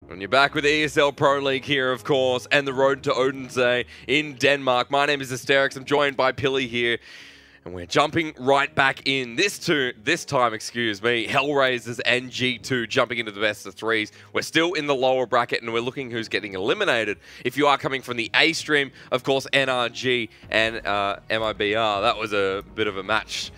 And you're back with the ESL Pro League here, of course, and the road to Odense in Denmark. My name is Asterix. I'm joined by Pilly here. And we're jumping right back in. This time, HellRaisers and G2 jumping into the best of threes. We're still in the lower bracket, and we're looking who's getting eliminated. If you are coming from the A stream, of course, NRG and MIBR. That was a bit of a match.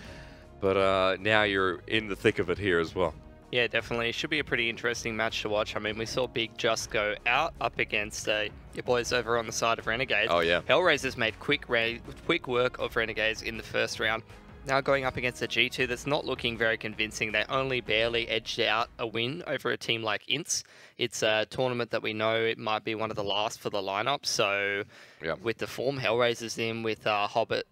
But now you're in the thick of it here as well. Yeah, definitely. It should be a pretty interesting match to watch. I mean, we saw Big just go out up against your boys over on the side of Renegades. Oh, yeah. HellRaisers made quick work of Renegades in the first round. Now going up against a G2 that's not looking very convincing. They only barely edged out a win over a team like Ints. It's a tournament that we know it might be one of the last for the lineup. So with the form HellRaisers in, with Hobbit,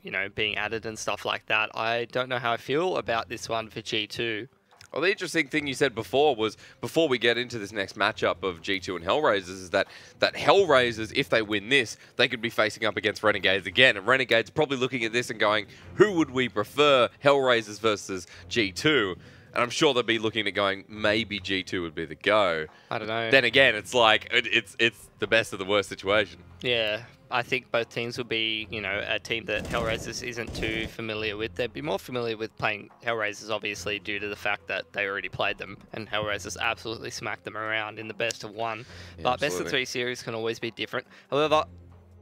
you know, being added and stuff like that, I don't know how I feel about this one for G2. Well, the interesting thing you said before was, before we get into this next matchup of G2 and HellRaisers, is that HellRaisers, if they win this, they could be facing up against Renegades again. And Renegades probably looking at this and going, who would we prefer, HellRaisers versus G2? And I'm sure they'll be looking at going, maybe G2 would be the go. I don't know. Then again, it's like, it's the best of the worst situation. Yeah, I think both teams will be, you know, a team that HellRaisers isn't too familiar with. They'd be more familiar with playing HellRaisers, obviously, due to the fact that they already played them, and HellRaisers absolutely smacked them around in the best of one. Yeah, but absolutely. best of three series can always be different. However,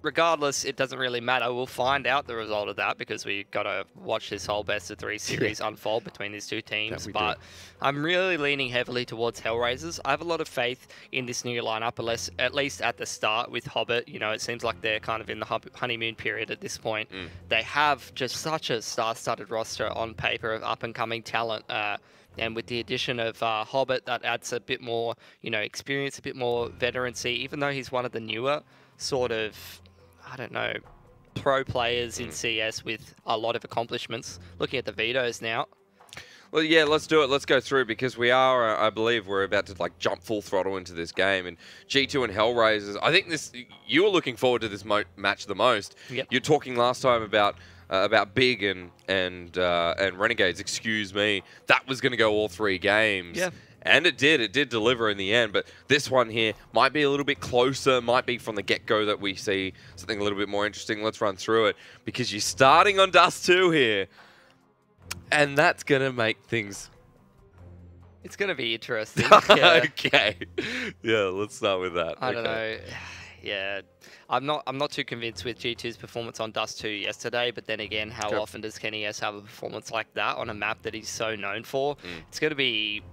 regardless, it doesn't really matter. We'll find out the result of that because we got to watch this whole best of three series unfold between these two teams. But I'm really leaning heavily towards HellRaisers. I have a lot of faith in this new lineup, at least at the start with Hobbit. You know, it seems like they're kind of in the honeymoon period at this point. They have just such a star-studded roster on paper of up-and-coming talent. And with the addition of Hobbit, that adds a bit more, you know, experience, a bit more veterancy, even though he's one of the newer sort of, I don't know, pro players in CS with a lot of accomplishments. Looking at the vetoes now. Well, yeah, let's do it. Let's go through, because we are, I believe, we're about to like jump full throttle into this game. And G2 and HellRaisers, I think this, you were looking forward to this match the most. Yep. You're talking last time about Big and Renegades. Excuse me. That was going to go all 3 games. Yeah. And it did deliver in the end, but this one here might be a little bit closer, might be from the get-go that we see something a little bit more interesting. Let's run through it, because you're starting on Dust 2 here, and that's going to make things... It's going to be interesting. Yeah. Okay. Yeah, let's start with that. I don't know. Yeah, I'm not too convinced with G2's performance on Dust 2 yesterday, but then again, how often does Kenny S have a performance like that on a map that he's so known for? It's going to be,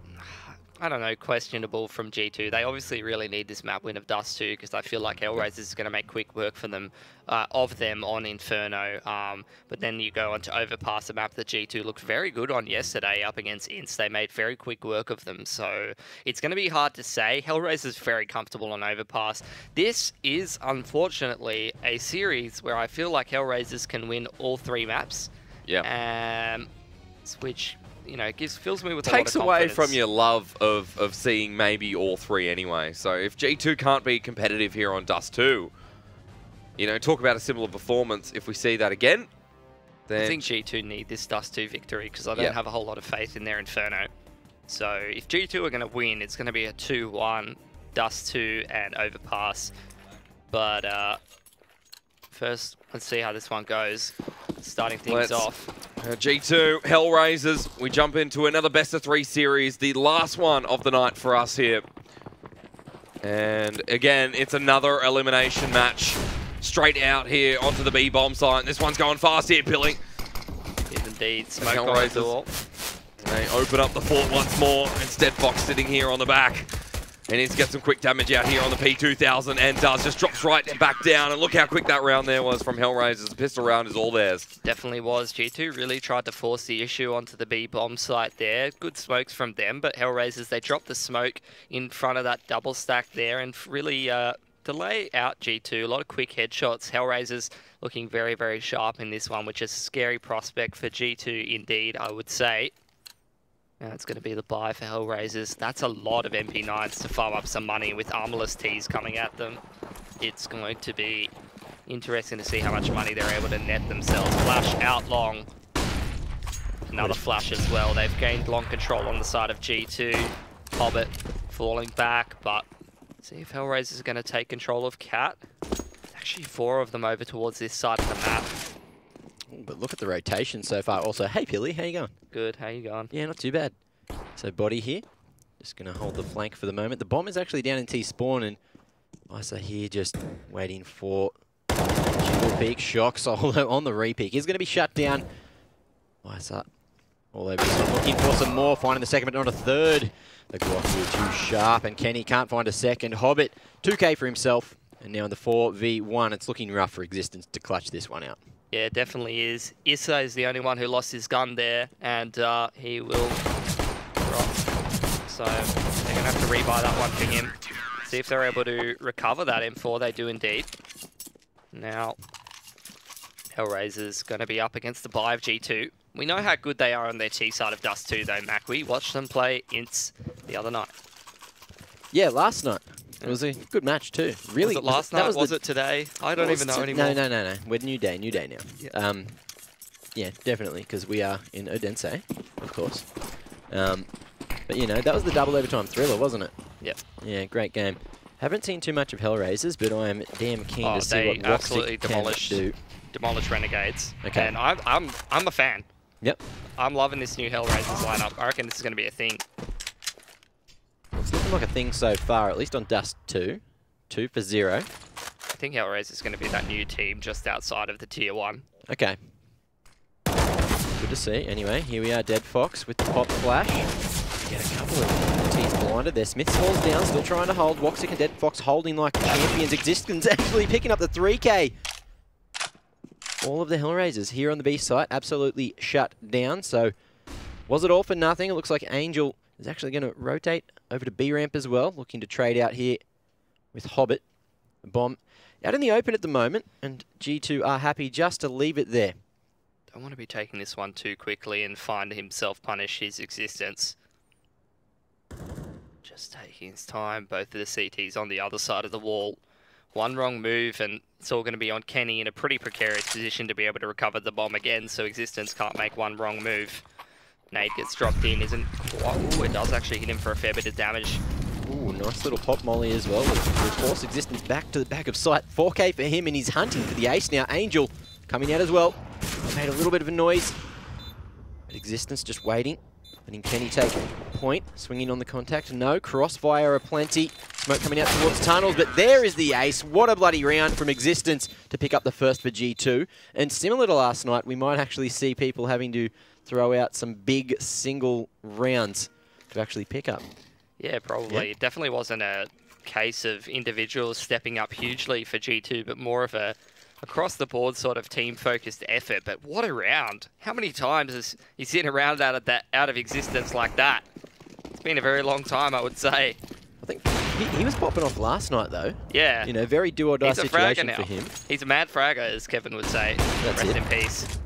I don't know, questionable from G2. They obviously really need this map win of Dust 2, because I feel like HellRaisers is going to make quick work for them, of them on Inferno. But then you go on to Overpass, a map that G2 looked very good on yesterday up against Ints. They made very quick work of them. So it's going to be hard to say. HellRaisers is very comfortable on Overpass. This is, unfortunately, a series where I feel like HellRaisers can win all 3 maps. Yeah. Which, you know, fills me with a lot of takes away from your love of seeing maybe all 3 anyway. So if G2 can't be competitive here on Dust 2, you know, talk about a similar performance. If we see that again, then... I think G2 need this Dust 2 victory, because I don't have a whole lot of faith in their Inferno. So if G2 are going to win, it's going to be a 2-1, Dust 2 and Overpass. But first, let's see how this one goes. Starting things off. G2, HellRaisers, we jump into another best of 3 series, the last one of the night for us here. And again, it's another elimination match. Straight out here onto the B bomb site. This one's going fast here, Pilly. Is indeed. Smoke on the door. They open up the fort once more. Instead, Fox sitting here on the back. And needs to get some quick damage out here on the P2000, and does. Just drops right back down. And look how quick that round there was from HellRaisers. The pistol round is all theirs. Definitely was. G2 really tried to force the issue onto the B bomb site there. Good smokes from them, but HellRaisers, they dropped the smoke in front of that double stack there and really delay out G2. A lot of quick headshots. HellRaisers looking very, very sharp in this one, which is a scary prospect for G2 indeed, I would say. Now it's going to be the buy for HellRaisers. That's a lot of MP9s to farm up some money with Armorless Ts coming at them. It's going to be interesting to see how much money they're able to net themselves. Flash out long. Another flash as well. They've gained long control on the side of G2. Hobbit falling back, but See if HellRaisers are going to take control of Cat. Actually, 4 of them over towards this side of the map. But look at the rotation so far. Also, hey, Pilly, how you going? Good, how you going? Yeah, not too bad. So body here. Just going to hold the flank for the moment. The bomb is actually down in T-spawn, and Isa here just waiting for Jiggle Peak. Shock solo on the re-peak. He's going to be shut down. Isa all over this one. Looking for some more. Finding the second, but not a third. The Glock here too sharp, and Kenny can't find a second. Hobbit, 2K for himself. And now in the 4v1, it's looking rough for Existence to clutch this one out. Yeah, it definitely is. Issa is the only one who lost his gun there, and he will drop. So they're going to have to rebuy that one for him. See if they're able to recover that M4. They do indeed. Now, HellRaisers going to be up against the buy of G2. We know how good they are on their T side of Dust 2, though, Mac. We watched them play Ints the other night. Yeah, last night. It was a good match too. Really, was it last night? Was it today? I don't even know anymore. No. We're new day now. Yeah, yeah, definitely, because we are in Odense, of course. But you know, that was the double overtime thriller, wasn't it? Yep. Yeah, great game. Haven't seen too much of HellRaisers, but I am damn keen to see what absolutely Woxic can do. Demolished Renegades. Okay. And I'm a fan. Yep. I'm loving this new HellRaisers lineup. I reckon this is going to be a thing. It's looking like a thing so far, at least on Dust 2. 2 for 0. I think HellRaisers is going to be that new team just outside of the Tier 1. Okay. Good to see. Anyway, here we are, Dead Fox with the pop flash. Get a couple of T's blinded there. Smith falls down, still trying to hold. Woxic and Dead Fox holding like champions. Existence actually picking up the 3K. All of the HellRaisers here on the B site absolutely shut down. So, was it all for nothing? It looks like Angel is actually going to rotate over to B ramp as well, looking to trade out here with Hobbit. The bomb out in the open at the moment, and G2 are happy just to leave it there. Don't want to be taking this one too quickly and find himself punish his existence. Just taking his time. Both of the CTs on the other side of the wall. One wrong move, and it's all going to be on Kenny in a pretty precarious position to be able to recover the bomb again, so Existence can't make one wrong move. Nade gets dropped in, isn't quite... Ooh, it does actually hit him for a fair bit of damage. Ooh, nice little pop molly as well. Will force Existence back to the back of sight. 4K for him, and he's hunting for the ace now. Angel coming out as well. Made a little bit of a noise. But Existence just waiting. Letting Kenny take point. Swinging on the contact. No. Crossfire aplenty. Smoke coming out towards tunnels. But there is the ace. What a bloody round from Existence to pick up the first for G2. And similar to last night, we might actually see people having to throw out some big single rounds to actually pick up. Yeah, probably. It definitely wasn't a case of individuals stepping up hugely for G2, but more of a across-the-board sort of team-focused effort. But what a round. How many times has he seen a round out of Existence like that? It's been a very long time, I would say. I think he was popping off last night, though. Yeah. You know, very do-or-die situation for him. He's a mad fragger, as Kevin would say. That's Rest in peace.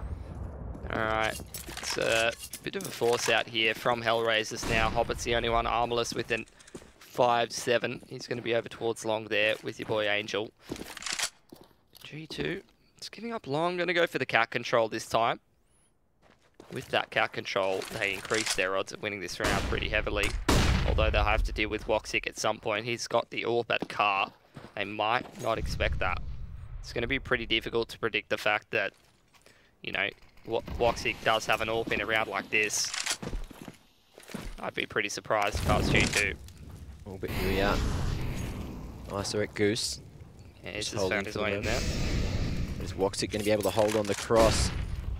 All right. It's a bit of a force out here from HellRaisers now. Hobbit's the only one armorless with an 5-7. He's going to be over towards long there with your boy Angel. G2, it's giving up long. Going to go for the cat control this time. With that cat control, they increase their odds of winning this round pretty heavily. Although they'll have to deal with Woxic at some point. He's got the AWP at car. They might not expect that. It's going to be pretty difficult to predict the fact that, you know, Woxic does have an AWP in a round like this. I'd be pretty surprised if I was G2. Oh, but here we are. Isa at Goose. Yeah, he's just found his way in there. Is Woxic going to be able to hold on the cross?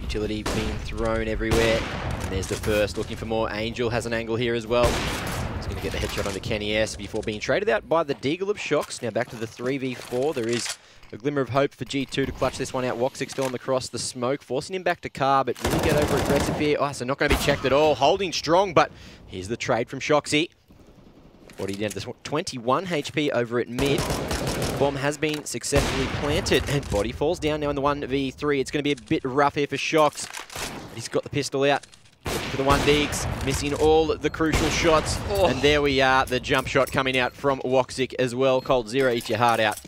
Utility being thrown everywhere. And there's the first, looking for more. Angel has an angle here as well. He's going to get the headshot on the Kenny S before being traded out by the Deagle of Shocks. Now back to the 3v4. There is a glimmer of hope for G2 to clutch this one out. Woxic still on the cross, the smoke, forcing him back to car, but really get over aggressive here. Oh, so not going to be checked at all. Holding strong, but here's the trade from Shoxy. Body down to 21 HP over at mid. Bomb has been successfully planted, and body falls down now in the 1v3. It's going to be a bit rough here for Shocks. He's got the pistol out. Looking for the 1Digs, missing all the crucial shots. Oh. And there we are, the jump shot coming out from Woxic as well. Cold Zero, eat your heart out.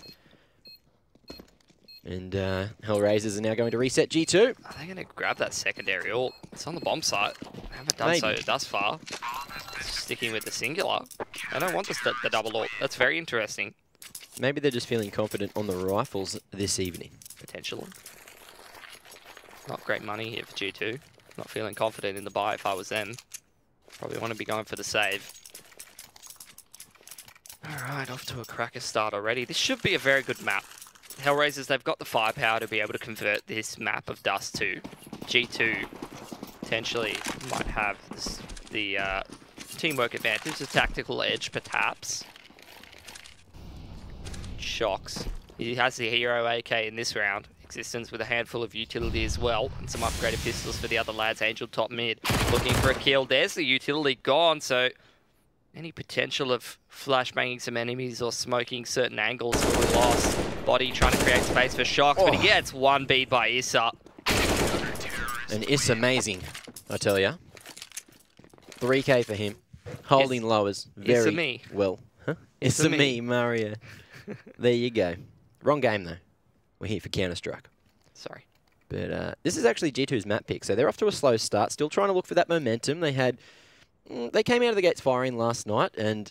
And HellRaisers are now going to reset G2. Are they going to grab that secondary ult? It's on the bomb site. They haven't done so thus far. Sticking with the singular. I don't want the double ult. That's very interesting. Maybe they're just feeling confident on the rifles this evening. Potentially. Not great money here for G2. Not feeling confident in the buy if I was them. Probably want to be going for the save. Alright, off to a cracker start already. This should be a very good map. HellRaisers, they've got the firepower to be able to convert this map of Dust to. G2 potentially might have the teamwork advantage, the tactical edge, perhaps. Shocks. He has the hero AK in this round. Existence with a handful of utility as well, and some upgraded pistols for the other lads. Angel top mid, looking for a kill. There's the utility gone, so any potential of flashbanging some enemies or smoking certain angles will be lost. Body trying to create space for Shocks, but he gets one beat by Issa. And Issa amazing, I tell ya. 3K for him. Holding lowers very well. Huh? Issa me, Mario. There you go. Wrong game though. We're here for Counter-Strike. Sorry. But this is actually G2's map pick, so they're off to a slow start. Still trying to look for that momentum. They came out of the gates firing last night, and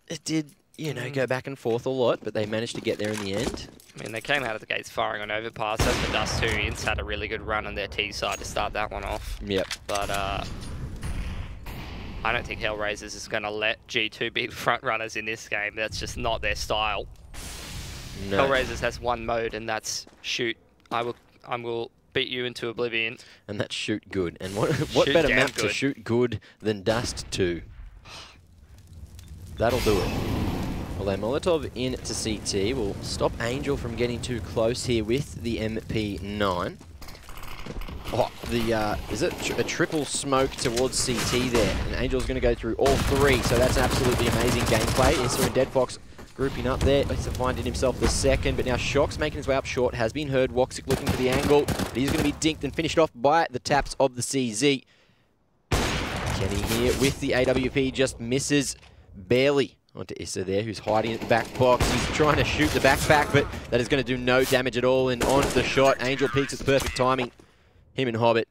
it did, you know, go back and forth a lot, but they managed to get there in the end. I mean, they came out of the gates firing on overpass. That's for Dust 2. Ints had a really good run on their T side to start that one off. Yep. But I don't think HellRaisers is going to let G2 be the front runners in this game. That's just not their style. No. HellRaisers has one mode, and that's shoot. I will beat you into oblivion. And that's shoot good. And what better map to shoot good than Dust 2? That'll do it. Although Molotov in to CT will stop Angel from getting too close here with the MP9. Oh, is it a triple smoke towards CT there? And Angel's going to go through all three, so that's absolutely amazing gameplay. Issa and Deadfox grouping up there. Issa finding himself the second, but now Shock's making his way up short. Has been heard. Woxic looking for the angle, but he's going to be dinked and finished off by the taps of the CZ. Kenny here with the AWP just misses barely onto Issa there, who's hiding at the back box. He's trying to shoot the backpack, but that is going to do no damage at all. And onto the shot, Angel peaks at perfect timing. Him and Hobbit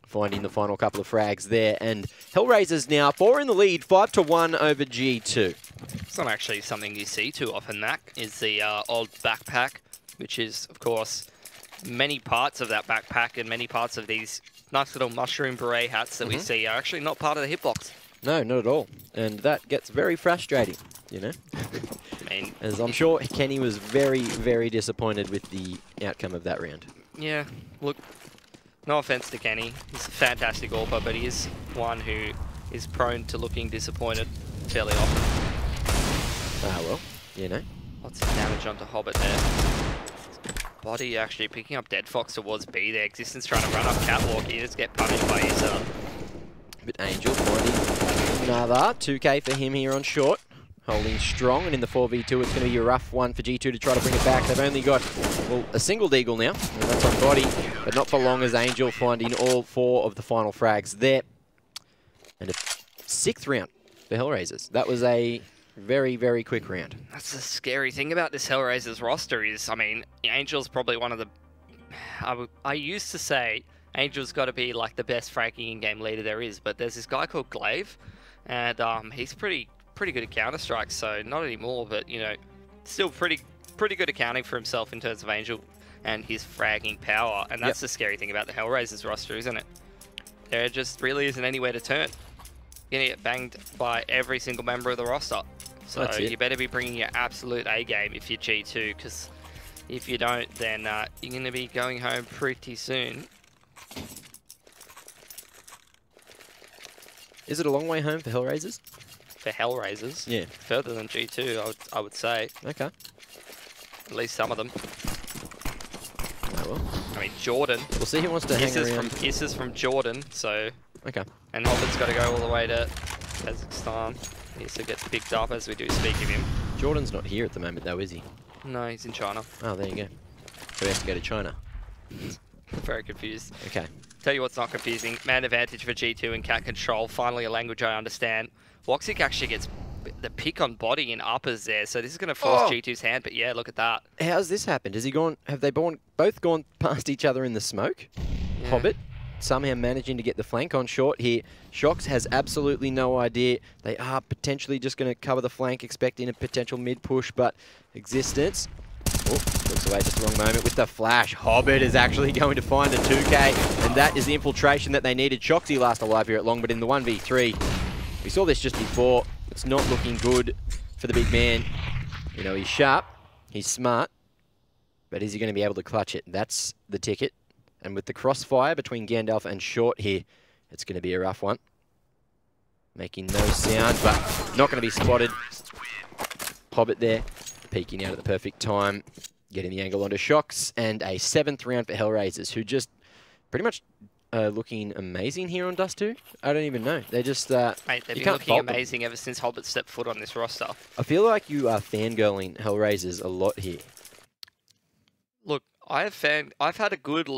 finding the final couple of frags there. And HellRaisers now 4 in the lead, 5-1 over G2. It's not actually something you see too often, Mac, is the old backpack, which is, of course, many parts of that backpack and many parts of these nice little mushroom beret hats that we see are actually not part of the hitbox. No, not at all. And that gets very frustrating, you know? I mean, as I'm sure Kenny was very, very disappointed with the outcome of that round. Yeah, look, no offense to Kenny. He's a fantastic AWPer, but he is one who is prone to looking disappointed fairly often. Ah, well, you know. Lots of damage onto Hobbit there. Body actually picking up Deadfox towards B there. Existence trying to run up catwalk here. Just get punished by Issa. But Angel finding another 2K for him here on short. Holding strong, and in the 4v2 it's going to be a rough one for G2 to try to bring it back. They've only got, well, a single deagle now, and that's on Body, but not for long as Angel finding all 4 of the final frags there. And a 6th round for HellRaisers. That was a very, very quick round. That's the scary thing about this HellRaisers roster is, I mean, Angel's probably one of the... I used to say Angel's got to be like the best fragging in-game leader there is, but there's this guy called Glaive, and he's pretty good at Counter-Strike, so not anymore, but, you know, still pretty good accounting for himself in terms of Angel and his fragging power, and that's the scary thing about the HellRaisers roster, isn't it? There just really isn't anywhere to turn. You're going to get banged by every single member of the roster. So you better be bringing your absolute A-game if you're G2, because if you don't, then you're going to be going home pretty soon. Is it a long way home for HellRaisers? For HellRaisers? Yeah. Further than G2, I would say. Okay. At least some of them. Oh, well. I mean, Jordan. We'll see who wants to hang around. Issa's from Jordan, so... Okay. And Hobbit's got to go all the way to Kazakhstan. Issa gets picked up as we do speak of him. Jordan's not here at the moment, though, is he? No, he's in China. Oh, there you go. So he has to go to China. Very confused. Okay. Tell you what's not confusing. Man advantage for G2 and cat control. Finally a language I understand. Woxic actually gets the pick on body in uppers there. So this is going to force G2's hand. But yeah, look at that. How's this happened? Has he gone? Have they both gone past each other in the smoke? Yeah. Hobbit somehow managing to get the flank on short here. Shox has absolutely no idea. They are potentially just going to cover the flank, expecting a potential mid push, but Existence. Oh, looks away just the wrong moment with the flash. Hobbit is actually going to find a 2K, and that is the infiltration that they needed. Shoxy last alive here at Long, but in the 1v3. We saw this just before. It's not looking good for the big man. You know, he's sharp, he's smart, but is he going to be able to clutch it? That's the ticket. And with the crossfire between Gandalf and Short here, it's going to be a rough one. Making no sound, but not going to be spotted. Hobbit there, peeking out at the perfect time, getting the angle onto Shox, and a 7th round for HellRaisers, who just pretty much looking amazing here on Dust 2. I don't even know. They're just... Mate, they've been looking amazing ever since Hobbit stepped foot on this roster. I feel like you are fangirling HellRaisers a lot here. Look, I've had a good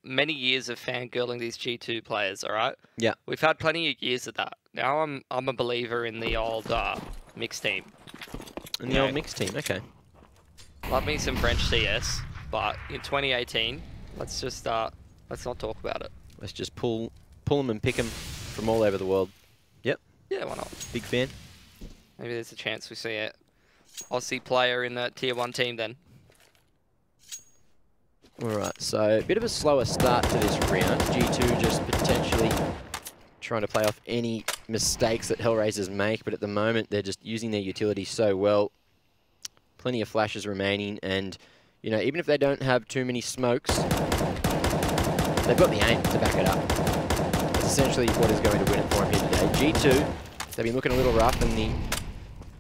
many years of fangirling these G2 players, alright? Yeah. We've had plenty of years of that. Now I'm a believer in the old mixed team. In the old mixed team, okay. Love me some French CS, but in 2018, let's not talk about it. Let's just pull them and pick them from all over the world. Yep. Yeah, why not? Big fan. Maybe there's a chance we see an Aussie player in the Tier 1 team then. Alright, so a bit of a slower start to this round. G2 just potentially trying to play off any mistakes that HellRaisers make, but at the moment they're just using their utility so well. Plenty of flashes remaining, and you know, even if they don't have too many smokes, they've got the aim to back it up. That's essentially what is going to win it for them here today. G2, they've been looking a little rough, and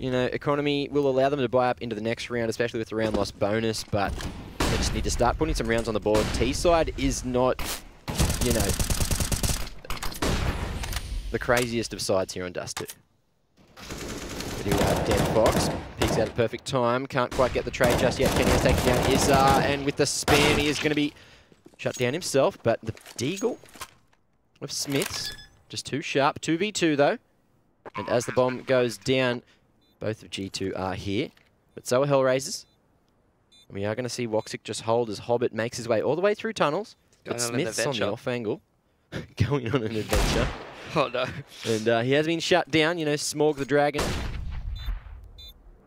the economy will allow them to buy up into the next round, especially with the round loss bonus, but they just need to start putting some rounds on the board. T-side is not, you know, the craziest of sides here on Dust 2. But here we have Dead Fox. Peeks out at perfect time. Can't quite get the trade just yet. Kenny has taken down Issa, and with the spam, he is going to be shut down himself. But the Deagle of Smiths, just too sharp. 2v2 though. And as the bomb goes down, both of G2 are here. But so are HellRaisers. And we are going to see Woxic just hold as Hobbit makes his way all the way through tunnels. But Smith's on the off angle. Going on an adventure. Oh no. And he has been shut down, you know, Smorg the Dragon.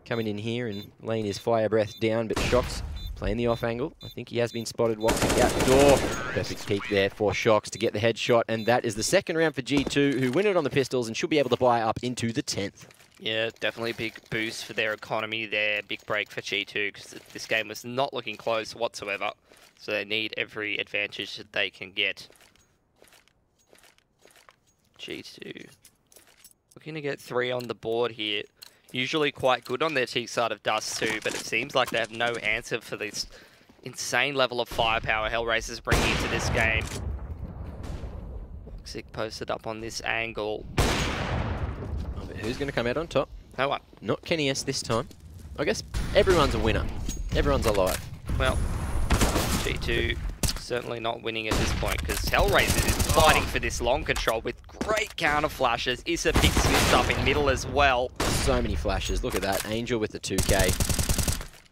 Coming in here and laying his fire breath down, but Shox playing the off angle. I think he has been spotted Woxic out the door. Perfect peek there for Shox to get the headshot, and that is the 2nd round for G2, who win it on the pistols and should be able to buy up into the 10th. Yeah, definitely a big boost for their economy there. Big break for G2, because this game was not looking close whatsoever. So they need every advantage that they can get. G2 looking to get 3 on the board here. Usually quite good on their T side of Dust 2, but it seems like they have no answer for this insane level of firepower HellRaisers bringing into this game. Woxic posted up on this angle. Oh, but who's going to come out on top? No one. Not Kenny S this time. I guess everyone's a winner. Everyone's alive. Well, G2 certainly not winning at this point, because HellRaisers is fighting for this long control with great counter flashes. Issa picks Smiths up in middle as well. So many flashes. Look at that. Angel with the 2K.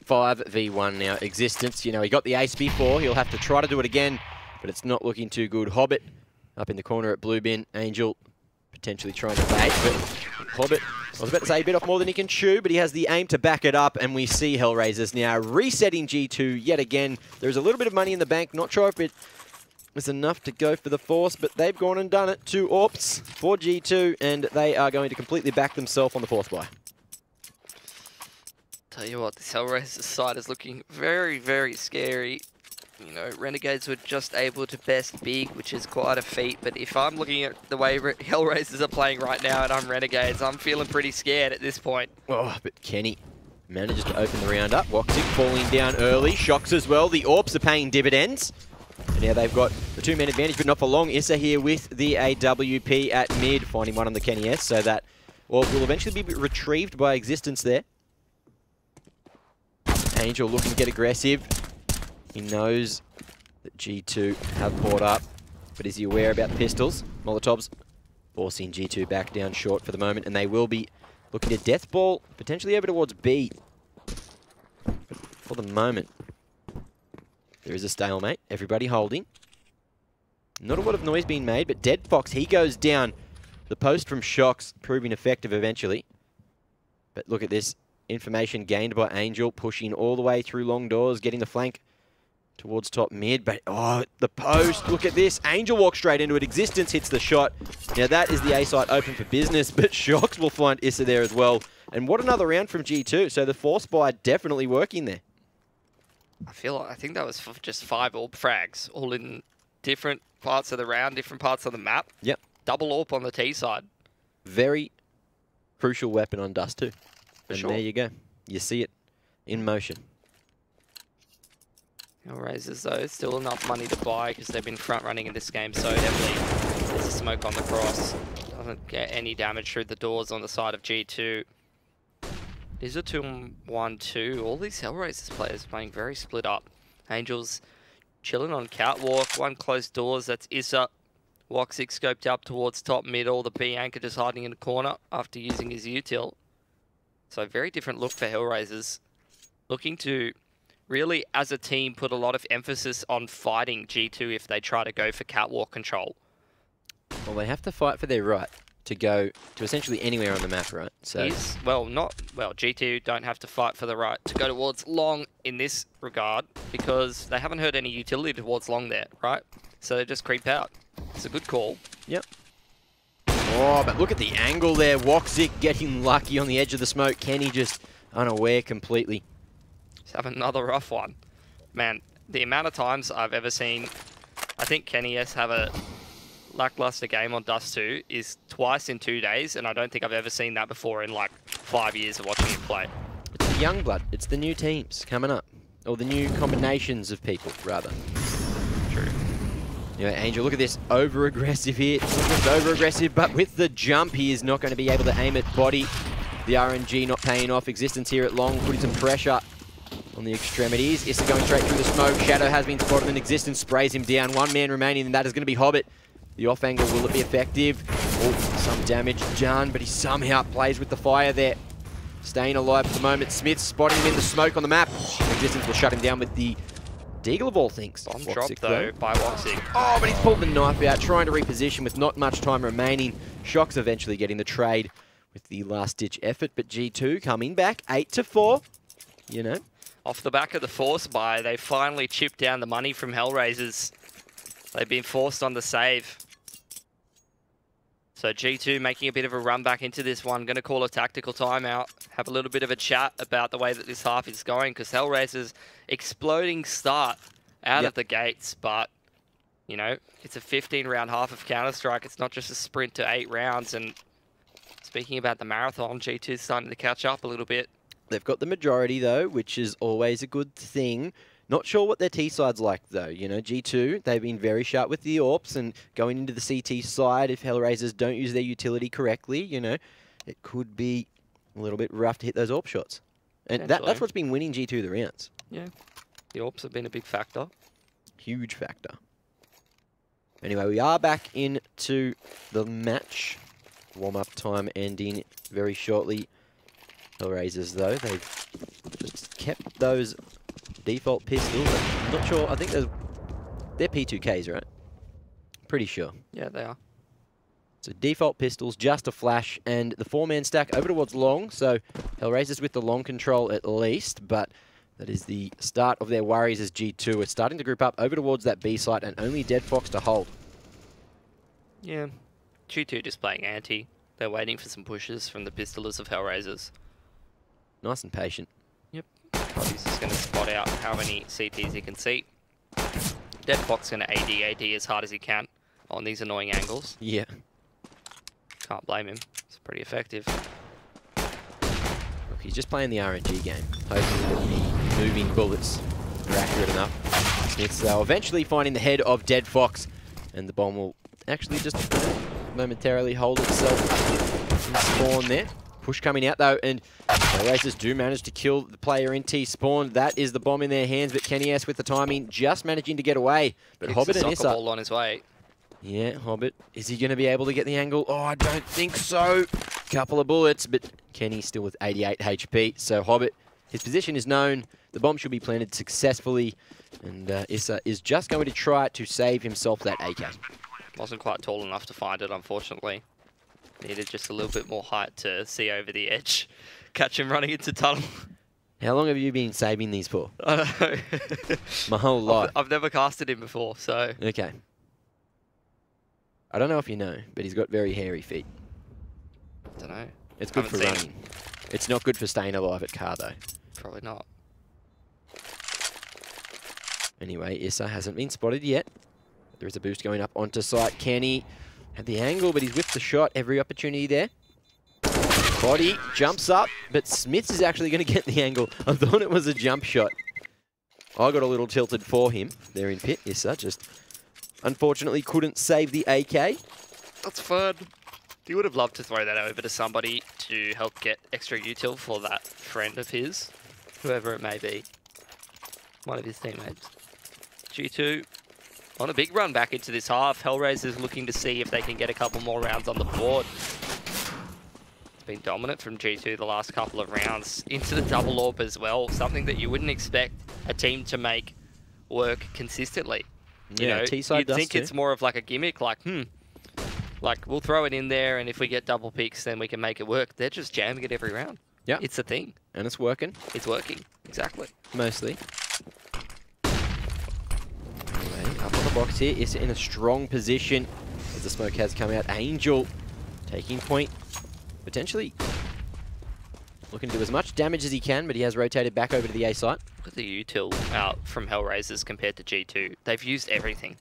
5v1 now. Existence. You know, he got the ace before. He'll have to try to do it again, but it's not looking too good. Hobbit up in the corner at blue bin. Angel potentially trying to bait, but Hobbit, I was about to say, he bit off more than he can chew, but he has the aim to back it up, and we see HellRaisers now resetting G2 yet again. There's a little bit of money in the bank. Not sure if it was enough to go for the force, but they've gone and done it. 2 AWPs for G2, and they are going to completely back themselves on the 4th buy. Tell you what, this HellRaisers side is looking very, very scary. You know, Renegades were just able to best big, which is quite a feat, but if I'm looking at the way HellRaisers are playing right now and I'm Renegades, I'm feeling pretty scared at this point. Oh, but Kenny manages to open the round up. Woxic falling down early. Shox as well. The AWPs are paying dividends. And now they've got the 2-man advantage, but not for long. Issa here with the AWP at mid, finding one on the Kenny S, so that will eventually be retrieved by Existence there. Angel looking to get aggressive. He knows that G2 have brought up, but is he aware about the pistols? Molotovs forcing G2 back down short for the moment, and they will be Looking to death ball, potentially over towards B. But for the moment, there is a stalemate. Everybody holding. Not a lot of noise being made, but Dead Fox, he goes down. The post from Shocks proving effective eventually. But look at this. Information gained by Angel, pushing all the way through long doors, getting the flank towards top mid. But, oh, the post. Look at this. Angel walks straight into it. Existence hits the shot. Now, that is the A site open for business, but Shocks will find Issa there as well. And what another round from G2. So the force buy definitely working there. I think that was just 5 AWP frags, all in different parts of the round, different parts of the map. Yep. Double AWP on the T side. Very crucial weapon on Dust too. And sure. there you go. You see it in motion. HellRaisers, though, still enough money to buy because they've been front running in this game so heavily. There's a smoke on the cross. Doesn't get any damage through the doors on the side of G2. These are 2-1-2. All these HellRaisers players playing very split up. Angels chilling on catwalk. One closed doors. That's Issa. Woxic scoped up towards top middle. The B anchor just hiding in the corner after using his util. So very different look for HellRaisers. Looking to really, as a team, put a lot of emphasis on fighting G2 if they try to go for catwalk control. Well, they have to fight for their right to go to essentially anywhere on the map, right? So G2 don't have to fight for the right to go towards long in this regard because they haven't heard any utility towards long there, right? So they just creep out. It's a good call. Yep. Oh, but look at the angle there. Woxic getting lucky on the edge of the smoke. Kenny just unaware completely. Just have another rough one. Man, the amount of times I've ever seen, I think Kenny S have a lackluster game on Dust 2 is twice in 2 days, and I don't think I've ever seen that before in like 5 years of watching him play. It's the young blood. It's the new teams coming up. Or the new combinations of people, rather. True. You know, Angel, look at this. Over-aggressive here. Not just over-aggressive, but with the jump, he is not going to be able to aim at body. The RNG not paying off. Existence here at long, putting some pressure on the extremities. Issa going straight through the smoke. Shadow has been spotted, and Existence sprays him down. One man remaining, and that is going to be Hobbit. The off angle, will it be effective? Oh, some damage done, but he somehow plays with the fire there. Staying alive at the moment. Smith spotting him in the smoke on the map. Existence will shut him down with the Deagle of all things. Bomb dropped though by Woxic. Oh, but he's pulled the knife out, trying to reposition with not much time remaining. Shocks eventually getting the trade with the last-ditch effort, but G2 coming back 8-4. You know. Off the back of the force buy, they finally chipped down the money from HellRaisers. They've been forced on the save. So G2 making a bit of a run back into this one. Going to call a tactical timeout. Have a little bit of a chat about the way that this half is going. Because HellRaisers exploding start out of the gates. But, you know, it's a 15-round half of Counter-Strike. It's not just a sprint to 8 rounds. And speaking about the marathon, G2's starting to catch up a little bit. They've got the majority, though, which is always a good thing. Not sure what their T-side's like, though. You know, G2, they've been very sharp with the AWPs and going into the CT side, if HellRaisers don't use their utility correctly, you know, it could be a little bit rough to hit those AWP shots. And that's what's been winning G2 the rounds. Yeah, the AWPs have been a big factor. Huge factor. Anyway, we are back into the match. Warm-up time ending very shortly. HellRaisers, though, they've just kept those default pistols. I'm not sure. I think they're P2Ks, right? Pretty sure. Yeah, they are. So default pistols, just a flash, and the 4-man stack over towards long. So HellRaisers with the long control at least, but that is the start of their worries as G2. It's starting to group up over towards that B site, and only Dead Fox to hold. Yeah, G2 just playing anti. They're waiting for some pushes from the pistolers of HellRaisers. Nice and patient. Yep. He's just going to spot out how many CTs he can see. Dead Fox going to AD as hard as he can on these annoying angles. Yeah. Can't blame him. It's pretty effective. Look, he's just playing the RNG game, hoping that the moving bullets are accurate enough. Smith's eventually finding the head of Dead Fox, and the bomb will actually just momentarily hold itself in spawn there. Push coming out though, and HellRaisers do manage to kill the player in T-spawn. That is the bomb in their hands, but Kenny S with the timing, just managing to get away. But Hobbit and Issa. Ball on his way. Yeah, Hobbit. Is he going to be able to get the angle? Oh, I don't think so. couple of bullets, but Kenny still with 88 HP. So Hobbit, his position is known. The bomb should be planted successfully, and Issa is just going to try to save himself that AK. Wasn't quite tall enough to find it, unfortunately. Needed just a little bit more height to see over the edge. Catch him running into tunnel. How long have you been saving these for? I don't know. My whole life. I've never casted him before, so... Okay. I don't know if you know, but he's got very hairy feet. Don't know. It's good for running. It's not good for staying alive at car, though. Probably not. Anyway, Issa hasn't been spotted yet. There is a boost going up onto site. Kenny had the angle, but he's whipped the shot. Every opportunity there. Body jumps up, but Smiths is actually going to get the angle. I thought it was a jump shot. I got a little tilted for him there in pit. Issa just unfortunately couldn't save the AK. That's fun. He would have loved to throw that over to somebody to help get extra util for that friend of his, whoever it may be. One of his teammates. G2 on a big run back into this half. HellRaisers looking to see if they can get a couple more rounds on the board. It's been dominant from G2 the last couple of rounds. Into the double orb as well. Something that you wouldn't expect a team to make work consistently. You know, you'd think it's more of like a gimmick, like, like we'll throw it in there and if we get double peaks then we can make it work. They're just jamming it every round. Yeah. It's a thing. And it's working. It's working. Exactly. Mostly. Anyway, up on the box here. Issa in a strong position as the smoke has come out. Angel taking point. Potentially looking to do as much damage as he can, but he has rotated back over to the A site. Look at the util out from HellRaisers compared to G2. They've used everything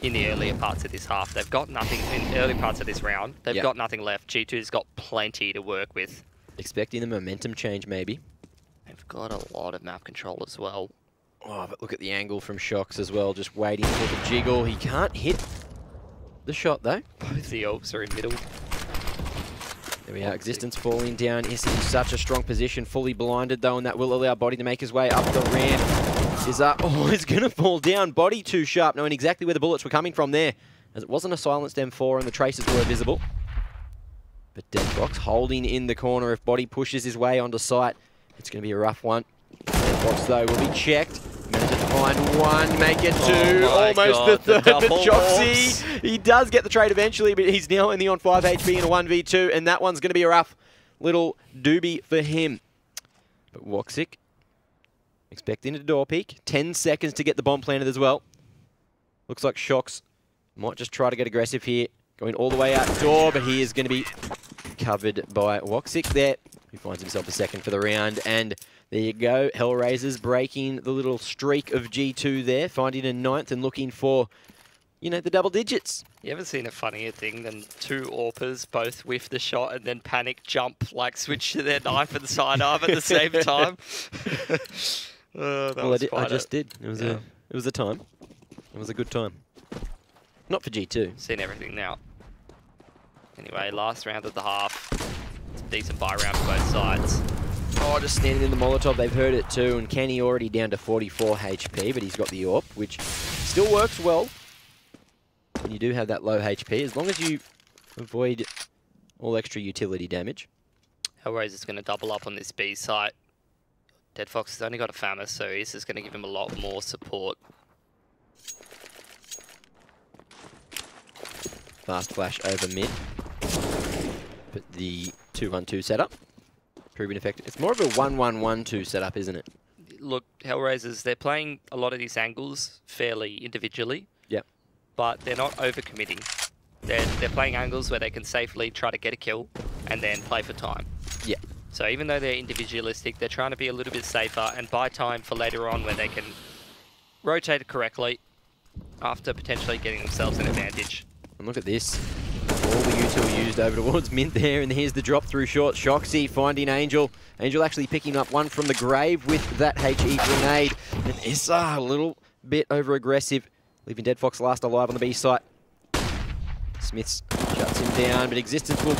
in the earlier parts of this half. They've got nothing in early parts of this round. They've got nothing left. G2's got plenty to work with. Expecting the momentum change, maybe. They've got a lot of map control as well. Oh, but look at the angle from Shox as well, just waiting for the jiggle. He can't hit the shot, though. Both the orbs are in middle. There we are, Existence falling down. Issa in such a strong position, fully blinded, though, and that will allow Body to make his way up the ramp. Is up. Oh, it's going to fall down. Body too sharp, knowing exactly where the bullets were coming from there, as it wasn't a silenced M4 and the traces were visible. But Deadbox holding in the corner. If Body pushes his way onto site, it's going to be a rough one. Deadbox, though, will be checked. Managed to find one, make it two. Almost the third for Choxy. He does get the trade eventually, but he's now only on 5 HP in a 1v2, and that one's going to be a rough little doobie for him. But Woxic expecting a door peek. 10 seconds to get the bomb planted as well. Looks like Shox might just try to get aggressive here. Going all the way out door, but he is going to be covered by Woxic there. He finds himself a second for the round, and there you go. HellRaisers breaking the little streak of G2 there, finding a 9th and looking for, you know, the double digits. You ever seen a funnier thing than two AWPers both whiff the shot and then panic jump, like switch to their knife and sidearm at the same time? Well, I just did. It was a time. It was a good time. Not for G2. Seen everything now. Anyway, last round of the half. It's a decent buy round for both sides. Oh, just standing in the Molotov. They've heard it too. And Kenny already down to 44 HP, but he's got the AWP, which still works well when you do have that low HP, as long as you avoid all extra utility damage. HellRaisers going to double up on this B site. Deadfox has only got a FAMAS, so this is going to give him a lot more support. Fast flash over mid. But the 2-1-2 setup proving effective. It's more of a 1-1-1-2 setup, isn't it? Look, HellRaisers, they're playing a lot of these angles fairly individually. Yep. But they're not overcommitting. They're playing angles where they can safely try to get a kill and then play for time. Yeah. So even though they're individualistic, they're trying to be a little bit safer and buy time for later on where they can rotate it correctly after potentially getting themselves an advantage. And look at this. All the util used over towards mid there, and here's the drop through short. Shoxy finding Angel. Angel actually picking up one from the grave with that HE grenade. And Issa a little bit over-aggressive, leaving Deadfox last alive on the B site. Smiths shuts him down, but Existence will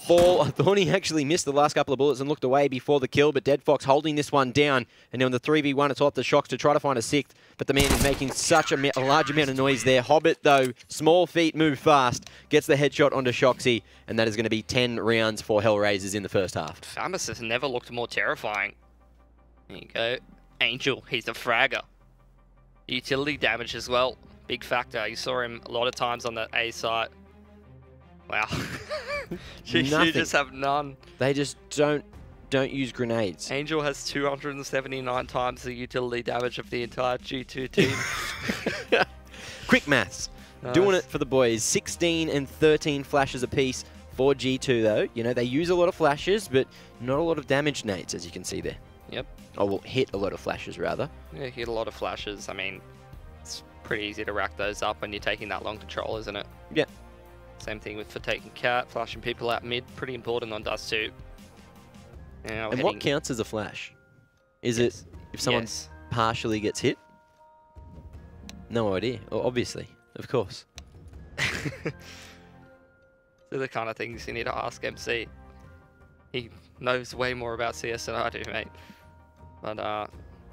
fall. I thought he actually missed the last couple of bullets and looked away before the kill, but Dead Fox holding this one down. And then on the 3v1, it's off the Shocks to try to find a sixth, but the man is making such a large amount of noise there. Hobbit, though, small feet move fast, gets the headshot onto Shoxy, and that is going to be 10 rounds for HellRaisers in the first half. Famas has never looked more terrifying. There you go. Angel, he's a fragger. Utility damage as well. Big factor. You saw him a lot of times on the A site. Wow. You just have none. They just don't use grenades. Angel has 279 times the utility damage of the entire G2 team. Quick maths. Nice. Doing it for the boys. 16 and 13 flashes apiece for G2 though. You know, they use a lot of flashes, but not a lot of damage nades, as you can see there. Yep. Oh, well, hit a lot of flashes rather. Yeah, hit a lot of flashes. I mean, it's pretty easy to rack those up when you're taking that long control, isn't it? Yeah. Same thing for taking Cat, flashing people out mid. Pretty important on Dust 2. And what counts as a flash? Is it if someone partially gets hit? No idea. Well, obviously. Of course. They're the kind of things you need to ask MC. He knows way more about CS than I do, mate. But I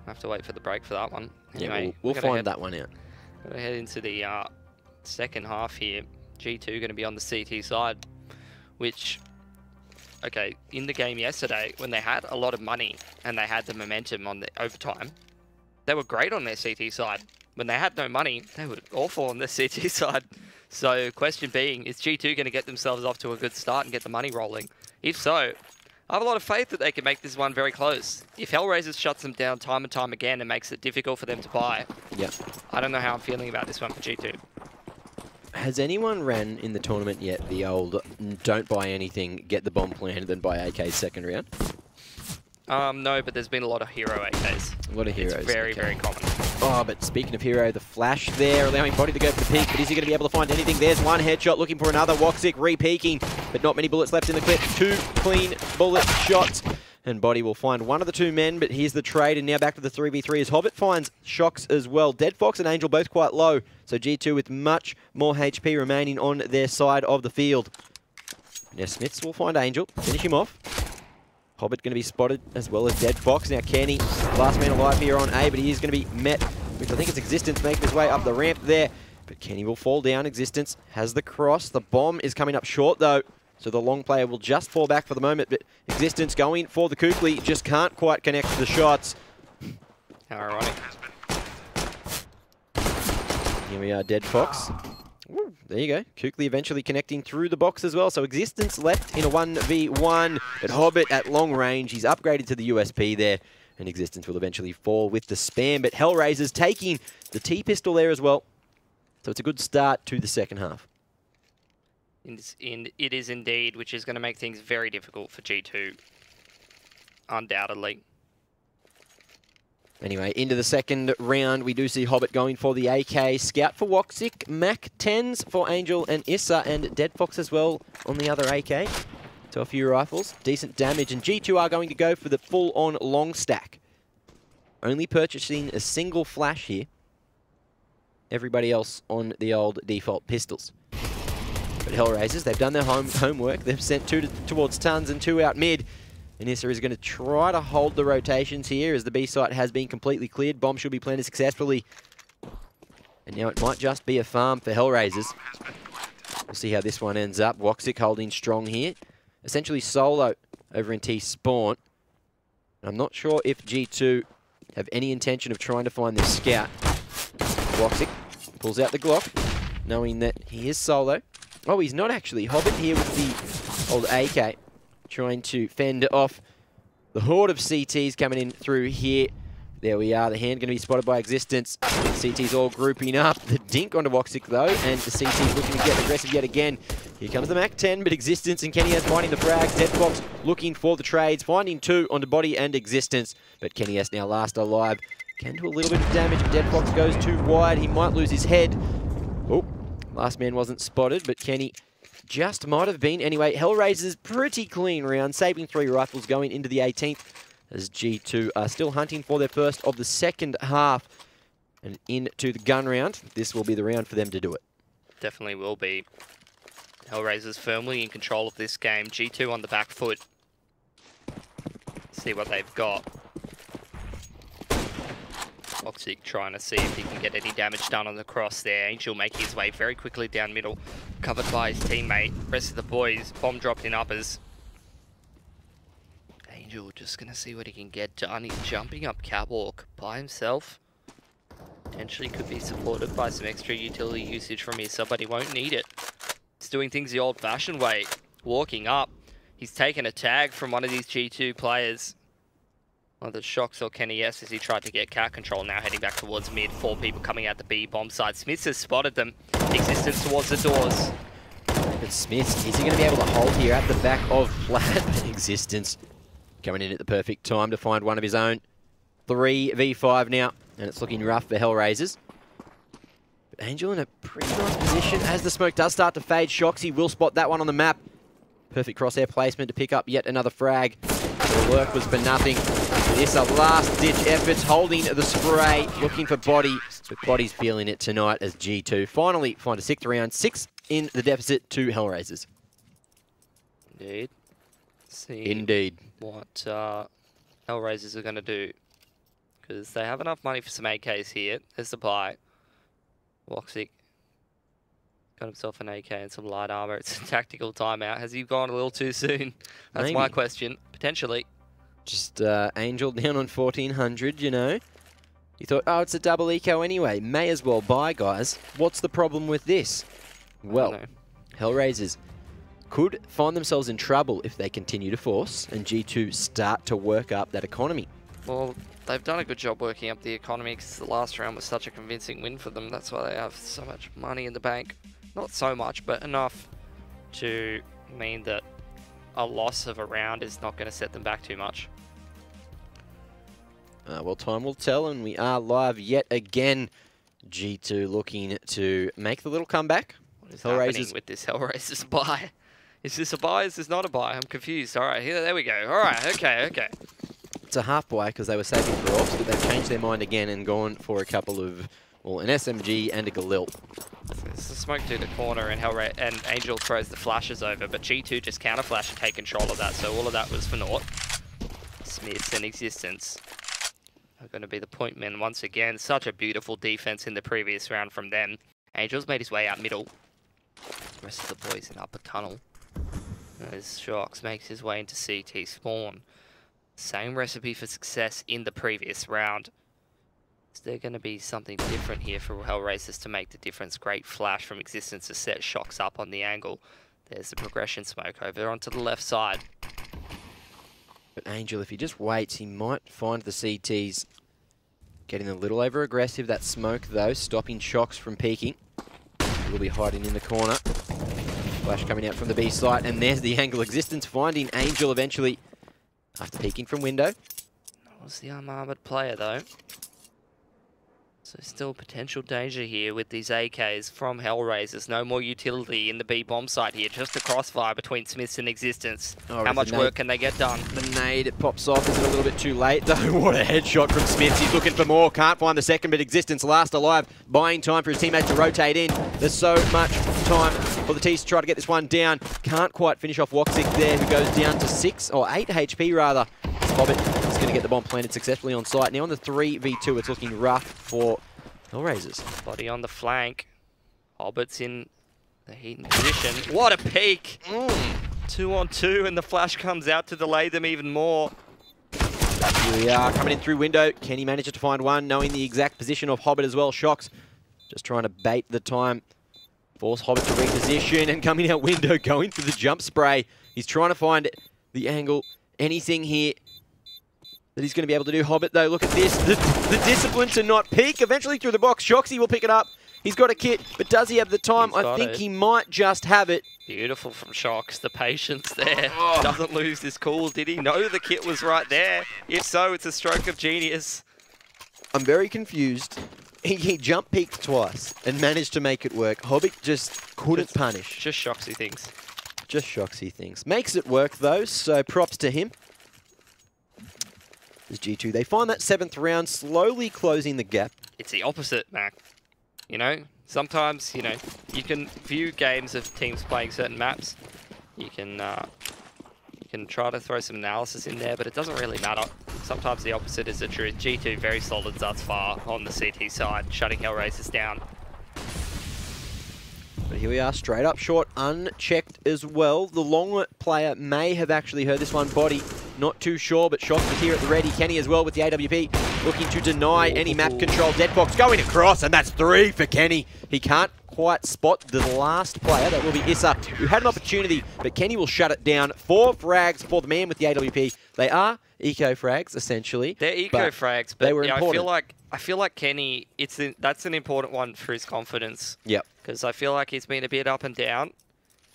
have to wait for the break for that one. Anyway, yeah, we'll find that one out. Gonna head into the second half here. G2 going to be on the CT side, which, okay, in the game yesterday, when they had a lot of money and they had the momentum on the overtime, they were great on their CT side. When they had no money, they were awful on the CT side. So, question being, is G2 going to get themselves off to a good start and get the money rolling? If so, I have a lot of faith that they can make this one very close. If HellRaisers shuts them down time and time again and makes it difficult for them to buy, I don't know how I'm feeling about this one for G2. Has anyone ran in the tournament yet the old don't buy anything, get the bomb planted, then buy AK's second round? No, but there's been a lot of hero AKs. A lot of heroes. It's very, very common. Oh, but speaking of hero, the flash there, allowing Body to go for the peak, but is he going to be able to find anything? There's one headshot, looking for another. Woxic re-peeking, but not many bullets left in the clip. 2 clean bullet shots. And Body will find one of the 2 men, but here's the trade, and now back to the 3v3 as Hobbit finds Shocks as well. Dead Fox and Angel both quite low, so G2 with much more HP remaining on their side of the field. Now Smiths will find Angel, finish him off. Hobbit going to be spotted as well as Dead Fox. Now Kenny, last man alive here on A, but he is going to be met with, I think it's Existence, making his way up the ramp there. But Kenny will fall down. Existence has the cross. The bomb is coming up short though. So the long player will just fall back for the moment, but Existence going for the Kukli, just can't quite connect the shots. How ironic. Here we are, Dead Fox. Ooh, there you go. Kukli eventually connecting through the box as well. So Existence left in a 1v1, but Hobbit at long range. He's upgraded to the USP there, and Existence will eventually fall with the spam. But HellRaisers taking the T-pistol there as well. So it's a good start to the second half. It is indeed, which is going to make things very difficult for G2, undoubtedly. Anyway, into the second round, we do see Hobbit going for the AK. Scout for Woxic, Mac 10s for Angel and Issa, and Dead Fox as well on the other AK. So a few rifles, decent damage, and G2 are going to go for the full-on long stack. Only purchasing a single flash here. Everybody else on the old default pistols. But HellRaisers, they've done their homework. They've sent 2 towards Tons and 2 out mid. And Issa is going to try to hold the rotations here as the B site has been completely cleared. Bomb should be planted successfully. And now it might just be a farm for HellRaisers. We'll see how this one ends up. Woxic holding strong here. Essentially solo over in T-spawn. I'm not sure if G2 have any intention of trying to find this scout. Woxic pulls out the Glock, knowing that he is solo. Oh, he's not actually. Hobbit here with the old AK, trying to fend off the horde of CTs coming in through here. There we are. The hand going to be spotted by Existence. CTs all grouping up. The dink onto Woxic, though, and the CTs looking to get aggressive yet again. Here comes the Mac 10, but Existence and Kenny has finding the frags. Dead Fox looking for the trades, finding 2 onto Body and Existence. But Kenny S now last alive. Can do a little bit of damage, but Dead Fox goes too wide. He might lose his head. Oh. Last man wasn't spotted, but Kenny just might have been. Anyway, HellRaisers pretty clean round, saving 3 rifles going into the 18th as G2 are still hunting for their first of the second half. And into the gun round, this will be the round for them to do it. Definitely will be. HellRaisers firmly in control of this game. G2 on the back foot. See what they've got. Toxic trying to see if he can get any damage done on the cross there. Angel making his way very quickly down middle, covered by his teammate. Rest of the boys, bomb dropped in uppers. Angel just going to see what he can get done. He's jumping up catwalk by himself. Potentially could be supported by some extra utility usage from his sub, but he won't need it. He's doing things the old-fashioned way, walking up. He's taken a tag from one of these G2 players. Either Shox or Kenny S as he tried to get cat control, now heading back towards mid. 4 people coming out the B bomb side. Smith has spotted them. Existence towards the doors. But Smith, is he going to be able to hold here at the back of flat? Existence coming in at the perfect time to find one of his own. 3v5 now, and it's looking rough for HellRaisers. But Angel in a pretty nice position as the smoke does start to fade. Shoxy will spot that one on the map. Perfect crosshair placement to pick up yet another frag. The work was for nothing. This a last-ditch effort, holding the spray, looking for Body, but Body's feeling it tonight as G2 finally find a 6th round, 6 in the deficit to HellRaisers. Indeed. See Indeed. what HellRaisers are going to do, because they have enough money for some AKs here. There's the buy. Woxic got himself an AK and some light armor. It's a tactical timeout. Has he gone a little too soon? That's my question. Potentially. Just Angel down on 1400, you know. You thought, oh, it's a double eco anyway. May as well buy, guys. What's the problem with this? Well, HellRaisers could find themselves in trouble if they continue to force and G2 start to work up that economy. Well, they've done a good job working up the economy because the last round was such a convincing win for them. That's why they have so much money in the bank. Not so much, but enough to mean that a loss of a round is not going to set them back too much. Well, time will tell, and we are live yet again. G2 looking to make the little comeback. What is happening with this HellRaisers buy? Is this a buy? Is this not a buy? I'm confused. All right, here, there we go. All right, okay. It's a half buy because they were saving for offs, but they've changed their mind again and gone for a couple of, well, an SMG and a Galil. It's the smoke to the corner, and Angel throws the flashes over, but G2 just counter flash and take control of that, so all of that was for naught. Smiths and Existence are going to be the point men once again. Such a beautiful defense in the previous round from them. Angel's made his way out middle. The rest of the boys in upper tunnel. As Shox makes his way into CT spawn. Same recipe for success in the previous round. Is there going to be something different here for HellRaisers to make the difference? Great flash from Existence to set Shox up on the angle. There's the progression smoke over onto the left side. But Angel, if he just waits, he might find the CTs getting a little over-aggressive. That smoke, though, stopping Shox from peeking. He'll be hiding in the corner. Flash coming out from the B site, and there's the angle. Existence finding Angel eventually after peeking from window. That was the unarmored player, though. So still potential danger here with these AKs from HellRaisers. No more utility in the B bomb site here. Just a crossfire between Smiths and Existence. Oh, how much work can they get done? The nade, it pops off. Is it a little bit too late, though? What a headshot from Smiths. He's looking for more. Can't find the second, but Existence last alive. Buying time for his teammates to rotate in. There's so much time for the T's to try to get this one down. Can't quite finish off Woxic there, who goes down to 6 or 8 HP rather. Hobbit is going to get the bomb planted successfully on site. Now on the 3v2, it's looking rough for HellRaisers. Body on the flank. Hobbit's in the heating position. What a peek! 2-on-2, and the flash comes out to delay them even more. Here we are, coming in through window. Kenny manages to find one, knowing the exact position of Hobbit as well. Shox just trying to bait the time. Force Hobbit to reposition, and coming out window, going for the jump spray. He's trying to find the angle. Anything here that he's going to be able to do. Hobbit, though, look at this. The discipline to not peek. Eventually through the box. Shoxy will pick it up. He's got a kit, but does he have the time? I think he might just have it. Beautiful from Shox. The patience there. Doesn't lose his cool. Did he know the kit was right there? If so, it's a stroke of genius. I'm very confused. He jump peeked twice and managed to make it work. Hobbit just couldn't punish. Just Shoxy things. Just Shoxy things. Makes it work, though, so props to him. As G2, they find that 7th round, slowly closing the gap. It's the opposite, Mac. You know, Sometimes, you know, you can view games of teams playing certain maps. You can try to throw some analysis in there, but it doesn't really matter. Sometimes the opposite is the truth. G2 very solid thus far on the CT side, shutting HellRaisers down. But here we are, straight up short, unchecked as well. The long player may have actually heard this one. Body, not too sure, but Shox is here at the ready. Kenny as well with the AWP, looking to deny any map control. Deadbox going across, and that's 3 for Kenny. He can't quite spot the last player. That will be Issa, who had an opportunity, but Kenny will shut it down. 4 frags for the man with the AWP. They are eco frags, essentially. They're eco frags, but they were yeah, important. I feel like Kenny, that's an important one for his confidence. Yep. Because I feel like he's been a bit up and down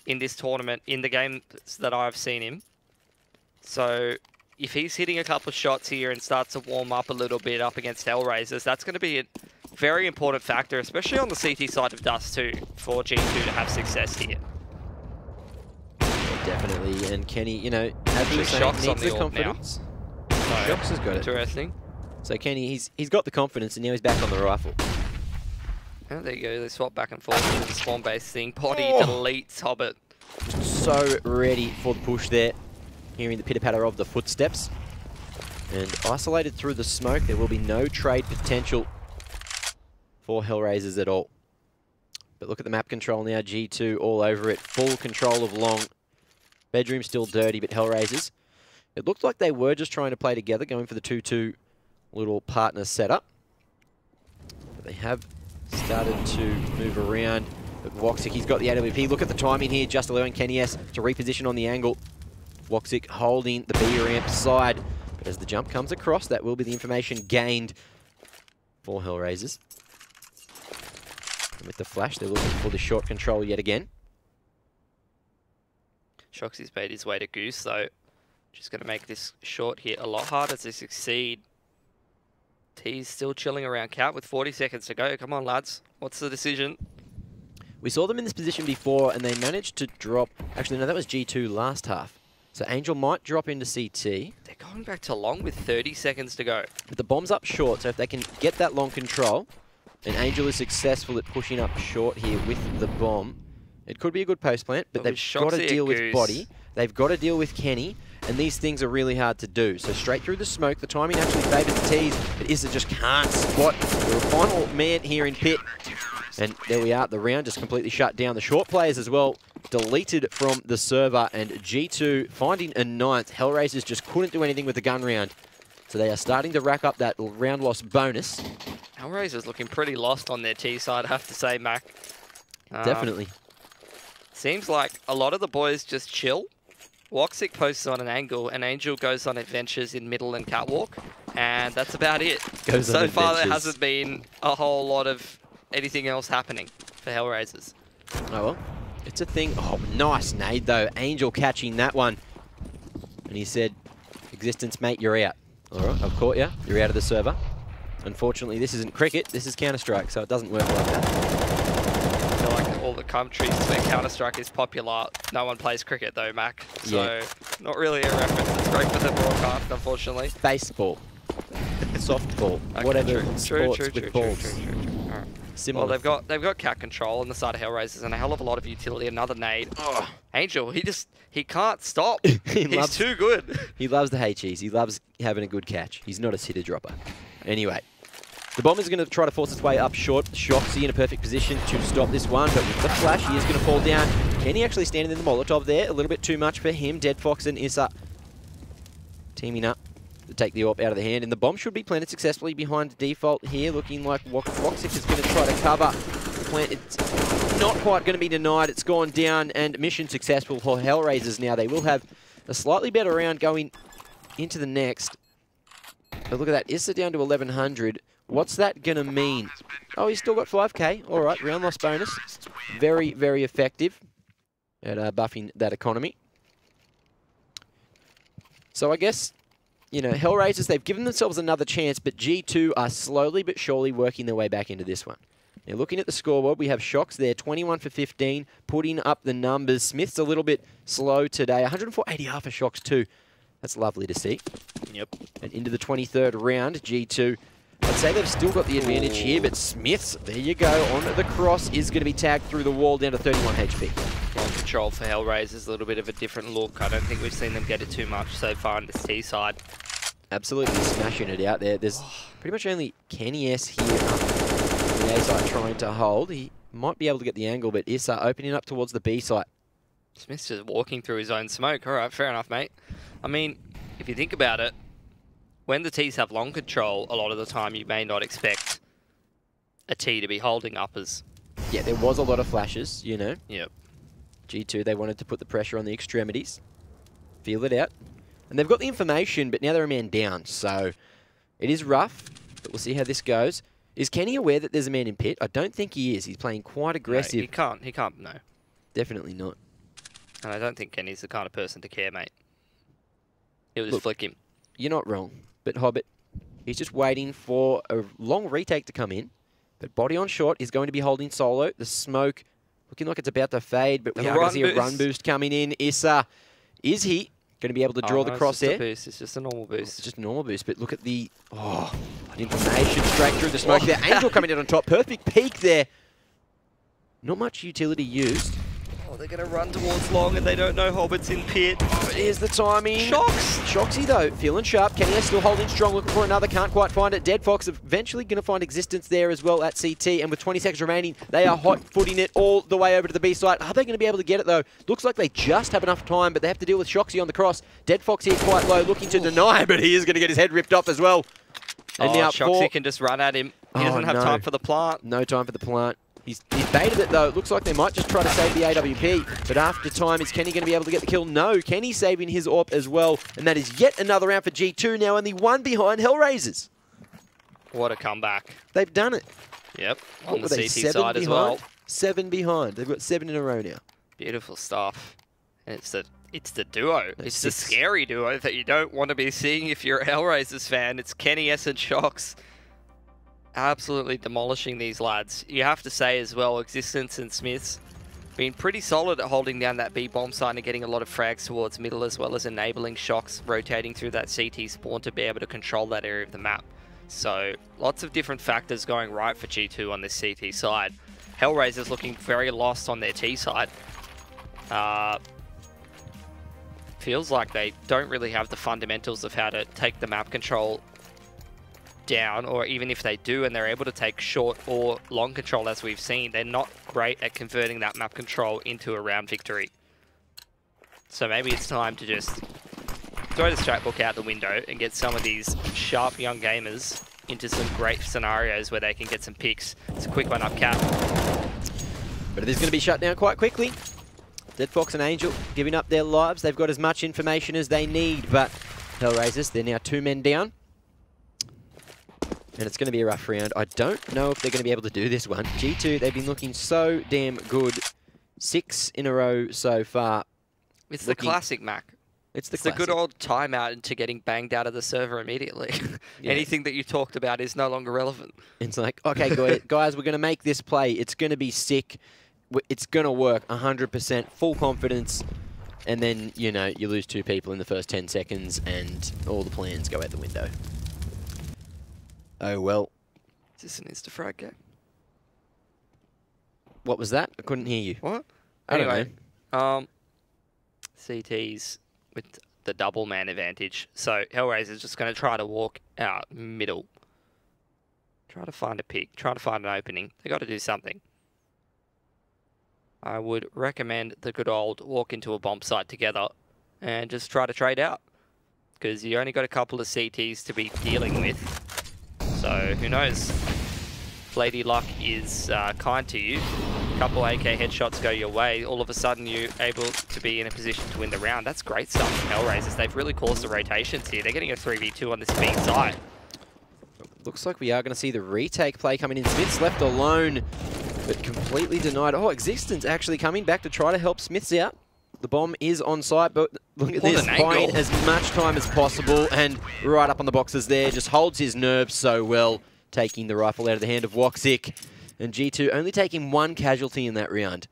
in this tournament, in the games that I've seen him. So if he's hitting a couple of shots here and starts to warm up a little bit up against HellRaisers, that's going to be a very important factor, especially on the CT side of Dust too, for G2 to have success here. Yeah, definitely, and Kenny, you know, as we were saying, needs the confidence. Shox has got it. Interesting. So Kenny, he's got the confidence, and now he's back on the rifle. Oh, there you go. They swap back and forth with the spawn-based thing. Body deletes Hobbit. So ready for the push there. Hearing the pitter-patter of the footsteps. And isolated through the smoke, there will be no trade potential for HellRaisers at all. But look at the map control now. G2 all over it. Full control of long. Bedroom still dirty, but HellRaisers. It looked like they were just trying to play together, going for the 2-2 little partner setup. But they have started to move around. But Woxic, he's got the AWP. Look at the timing here, just allowing Kenny S to reposition on the angle. Woxic holding the B ramp side. But as the jump comes across, that will be the information gained for HellRaisers. And with the flash, they're looking for the short control yet again. Shoxy's made his way to Goose, though. Just going to make this short hit a lot harder to succeed. T's still chilling around Cat with 40 seconds to go. Come on, lads. What's the decision? We saw them in this position before, and they managed to drop... Actually, no, that was G2 last half. So Angel might drop into CT. They're going back to long with 30 seconds to go. But the bomb's up short, so if they can get that long control, and Angel is successful at pushing up short here with the bomb, it could be a good post plant, but they've got to deal with Body. They've got to deal with Kenny. And these things are really hard to do. So straight through the smoke, the timing actually favours the T's, but Issa just can't spot the final man here in pit. And there we are, the round just completely shut down. The short players as well deleted from the server, and G2 finding a 9th. HellRaisers just couldn't do anything with the gun round. So they are starting to rack up that round loss bonus. HellRaisers looking pretty lost on their T side, I have to say, Mac. Definitely. Seems like a lot of the boys just chill. Woxic posts on an angle, and Angel goes on adventures in middle and catwalk, and that's about it. So far, there hasn't been a whole lot of anything else happening for HellRaisers. Oh well, it's a thing. Oh, nice nade though. Angel catching that one, and he said, "Existence, mate, you're out." All right, I've caught you. You're out of the server. Unfortunately, this isn't cricket. This is Counter-Strike, so it doesn't work like that. I feel like all the countries where Counter-Strike is popular, no one plays cricket though, Mac. So not really a reference that's great for the broadcast, unfortunately. Baseball, softball, okay, whatever sports with balls. Right. Similar. Well, they've got cat control on the side of HellRaisers and a hell of a lot of utility. Another nade. Oh, Angel, he can't stop. He's too good. He loves the hay-cheese. He loves having a good catch. He's not a sitter dropper. Anyway. The bomb is going to try to force its way up short. Shoxy in a perfect position to stop this one, but with the flash, he is going to fall down. Kenny actually standing in the Molotov there. A little bit too much for him. Dead Fox and Issa teaming up to take the AWP out of the hand. And the bomb should be planted successfully behind default here, looking like Woxic is going to try to cover the plant. It's not quite going to be denied. It's gone down, and mission successful for HellRaisers now. They will have a slightly better round going into the next. But look at that. Issa down to 1100. What's that going to mean? Oh, he's still got 5k. All right, round loss bonus. Very, very effective at buffing that economy. So I guess, you know, HellRaisers, they've given themselves another chance, but G2 are slowly but surely working their way back into this one. Now, looking at the scoreboard, we have Shox there, 21 for 15, putting up the numbers. Smith's a little bit slow today. 104 ADR for Shox too. That's lovely to see. Yep. And into the 23rd round, G2 are I'd say they've still got the advantage here, but Smiths, there you go, on the cross, is going to be tagged through the wall down to 31 HP. Long control for HellRaisers, a little bit of a different look. I don't think we've seen them get it too much so far on this T side. Absolutely smashing it out there. There's pretty much only Kenny S here up the A side trying to hold. He might be able to get the angle, but Issa opening up towards the B side. Smith's just walking through his own smoke. All right, fair enough, mate. I mean, if you think about it, when the Ts have long control, a lot of the time you may not expect a T to be holding uppers. Yeah, there was a lot of flashes, you know. Yep. G2, they wanted to put the pressure on the extremities. Feel it out. And they've got the information, but now they're a man down, so it is rough, but we'll see how this goes. Is Kenny aware that there's a man in pit? I don't think he is. He's playing quite aggressive. No, he can't, no. Definitely not. And I don't think Kenny's the kind of person to care, mate. He'll just flick him. You're not wrong, but Hobbit, he's just waiting for a long retake to come in, but body on short is going to be holding solo. The smoke looking like it's about to fade, but we are going to see a run boost coming in. Issa, is he going to be able to draw the crosshair? It's just a normal boost. It's just a normal boost, but look at the information straight through the smoke there. Angel coming in on top. Perfect peek there. Not much utility used. Oh, they're going to run towards long and they don't know Hobbit's in pit. But here's the timing. Shocks! Shoxy though, feeling sharp. Kenny S still holding strong, looking for another, can't quite find it. Dead Fox eventually going to find existence there as well at CT, and with 20 seconds remaining, they are hot-footing it all the way over to the B side. Are they going to be able to get it though? Looks like they just have enough time, but they have to deal with Shoxy on the cross. Dead Fox here quite low, looking to deny, but he is going to get his head ripped off as well. And now Shoxy can just run at him. He doesn't have time for the plant. No time for the plant. He's baited it though. It looks like they might just try to save the AWP. But after time, is Kenny going to be able to get the kill? No, Kenny saving his AWP as well. And that is yet another round for G2. Now only one behind HellRaisers. What a comeback. They've done it. Yep, on the CT side as well. 7 behind. They've got 7 in a row now. Beautiful stuff. And it's the duo. It's the scary duo that you don't want to be seeing if you're a HellRaisers fan. It's Kenny S and Shox. Absolutely demolishing these lads. You have to say as well, Existence and Smiths been pretty solid at holding down that B bomb site and getting a lot of frags towards middle, as well as enabling Shox rotating through that CT spawn to be able to control that area of the map. So lots of different factors going right for G2 on this CT side. HellRaisers looking very lost on their T side. Feels like they don't really have the fundamentals of how to take the map control down, or even if they do and they're able to take short or long control, as we've seen, they're not great at converting that map control into a round victory. So maybe it's time to just throw the strat book out the window and get some of these sharp young gamers into some great scenarios where they can get some picks. It's a quick one up cap. But it is going to be shut down quite quickly. Dead Fox and Angel giving up their lives. They've got as much information as they need, but HellRaisers, they're now 2 men down. And it's going to be a rough round. I don't know if they're going to be able to do this one. G2, they've been looking so damn good. 6 in a row so far. It's the classic, Mac. It's the good old timeout into getting banged out of the server immediately. Yeah. Anything that you talked about is no longer relevant. It's like, okay, guys, we're going to make this play. It's going to be sick. It's going to work 100%, full confidence. And then, you know, you lose 2 people in the first 10 seconds and all the plans go out the window. Oh, well. Is this an insta-frag game? What was that? I couldn't hear you. What? Anyway, CTs with the double man advantage. So HellRaisers just going to try to walk out middle. Try to find a pick. Try to find an opening. They got to do something. I would recommend the good old walk into a bomb site together and just try to trade out. Because you only got a couple of CTs to be dealing with. So, who knows? If Lady Luck is kind to you, a couple AK headshots go your way, all of a sudden you're able to be in a position to win the round. That's great stuff from HellRaisers. They've really caused the rotations here. They're getting a 3v2 on this B side. Looks like we are going to see the retake play coming in. Smith's left alone, but completely denied. Oh, Existence actually coming back to try to help Smiths out. The bomb is on site, but look at this, buying as much time as possible, and right up on the boxes there, just holds his nerve so well, taking the rifle out of the hand of Woxic. And G2 only taking 1 casualty in that round.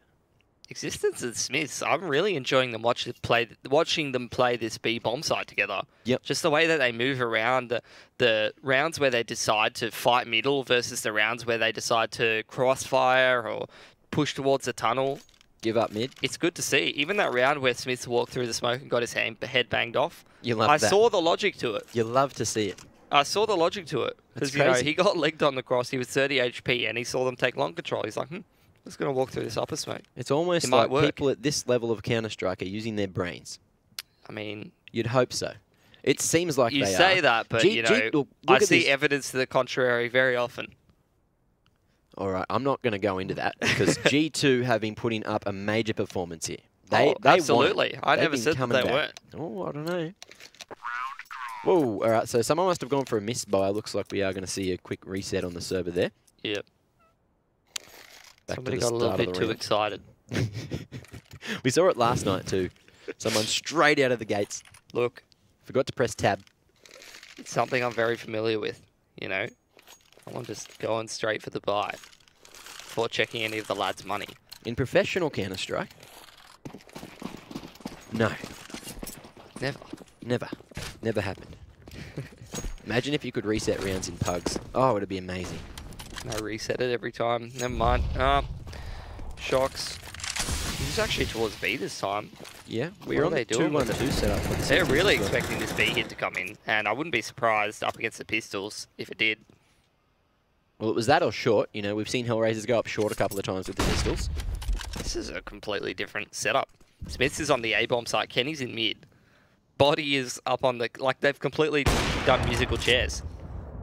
Existence and Smiths, I'm really enjoying them watching them play this B bomb site together. Yep. Just the way that they move around, the rounds where they decide to fight middle versus the rounds where they decide to crossfire or push towards the tunnel. Give up mid. It's good to see. Even that round where Smiths walked through the smoke and got his head banged off. You love I that. saw the logic to it. You love to see it. I saw the logic to it. Because, you know, he got legged on the cross. He was 30 HP and he saw them take long control. He's like, I'm just going to walk through this upper smoke. It's almost like people at this level of Counter-Strike are using their brains. I mean... You'd hope so. It seems like they are. You say that, but, you know, I see evidence to the contrary very often. All right, I'm not going to go into that because G2 have been putting up a major performance here. Absolutely. I never said that they weren't. Oh, I don't know. Whoa, all right, so someone must have gone for a misbuy. Looks like we are going to see a quick reset on the server there. Yep. Somebody got a little bit too excited. We saw it last night too. Someone straight out of the gates. Look. Forgot to press tab. It's something I'm very familiar with, you know. I'm just going straight for the buy before checking any of the lads' money. In professional Counter-Strike? No. Never. Never. Never happened. Imagine if you could reset rounds in pugs. Oh, it'd be amazing. No, reset it every time. Never mind. Shocks. He's actually towards B this time. Yeah, we're on the 2-1-2 setup. They're really expecting this B hit to come in, and I wouldn't be surprised up against the pistols if it did. Well, it was that or short. You know, we've seen HellRaisers go up short a couple of times with the pistols. This is a completely different setup. Smiths is on the A-bomb site. Kenny's in mid. Body is up on the... Like, they've completely done musical chairs.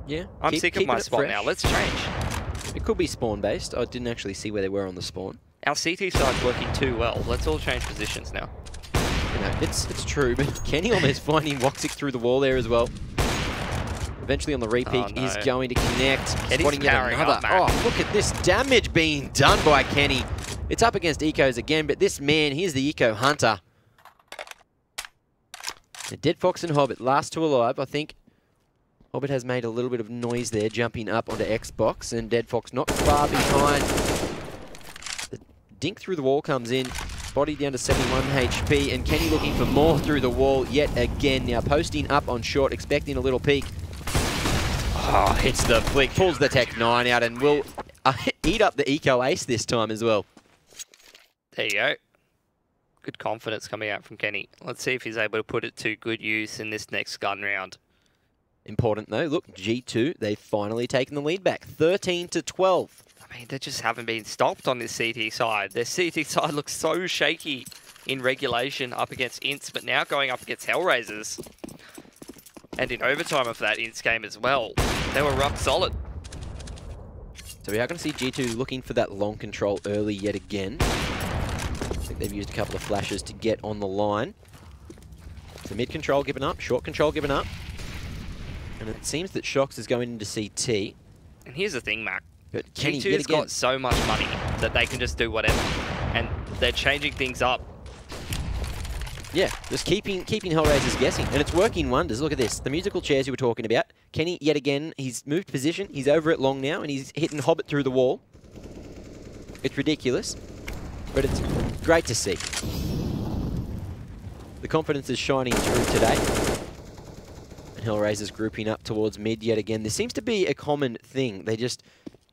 Yeah. I'm sick of my spot now. Let's change. It could be spawn-based. I didn't actually see where they were on the spawn. Our CT side's working too well. Let's all change positions now. You know, it's true, but Kenny almost finding Woxic through the wall there as well. Eventually on the repeat is going to connect. Spotting yet another. Oh, look at this damage being done by Kenny. It's up against Ecos again, but this man, he's the Eco Hunter. The Dead Fox and Hobbit, last two alive. I think Hobbit has made a little bit of noise there, jumping up onto Xbox, and Dead Fox not far behind. The dink through the wall comes in. Body down to 71 HP, and Kenny looking for more through the wall yet again. Now posting up on short, expecting a little peek. Oh, hits the flick, pulls the Tech 9 out, and will eat up the Eco Ace this time as well. There you go. Good confidence coming out from Kenny. Let's see if he's able to put it to good use in this next gun round. Important though, look, G2, they've finally taken the lead back, 13-12. I mean, they just haven't been stopped on this CT side. Their CT side looks so shaky in regulation up against Ints, but now going up against HellRaisers. And in overtime of that Ints game as well. They were rock solid. So we are going to see G2 looking for that long control early yet again. I think they've used a couple of flashes to get on the line. So mid control given up, short control given up. And it seems that Shox is going into CT. And here's the thing, Mac. But G2's got so much money that they can just do whatever. And they're changing things up. Yeah, just keeping HellRaisers guessing. And it's working wonders. Look at this. The musical chairs you were talking about. Kenny, yet again, he's moved position. He's over it long now, and he's hitting Hobbit through the wall. It's ridiculous. But it's great to see. The confidence is shining through today. And HellRaisers grouping up towards mid yet again. This seems to be a common thing. They just,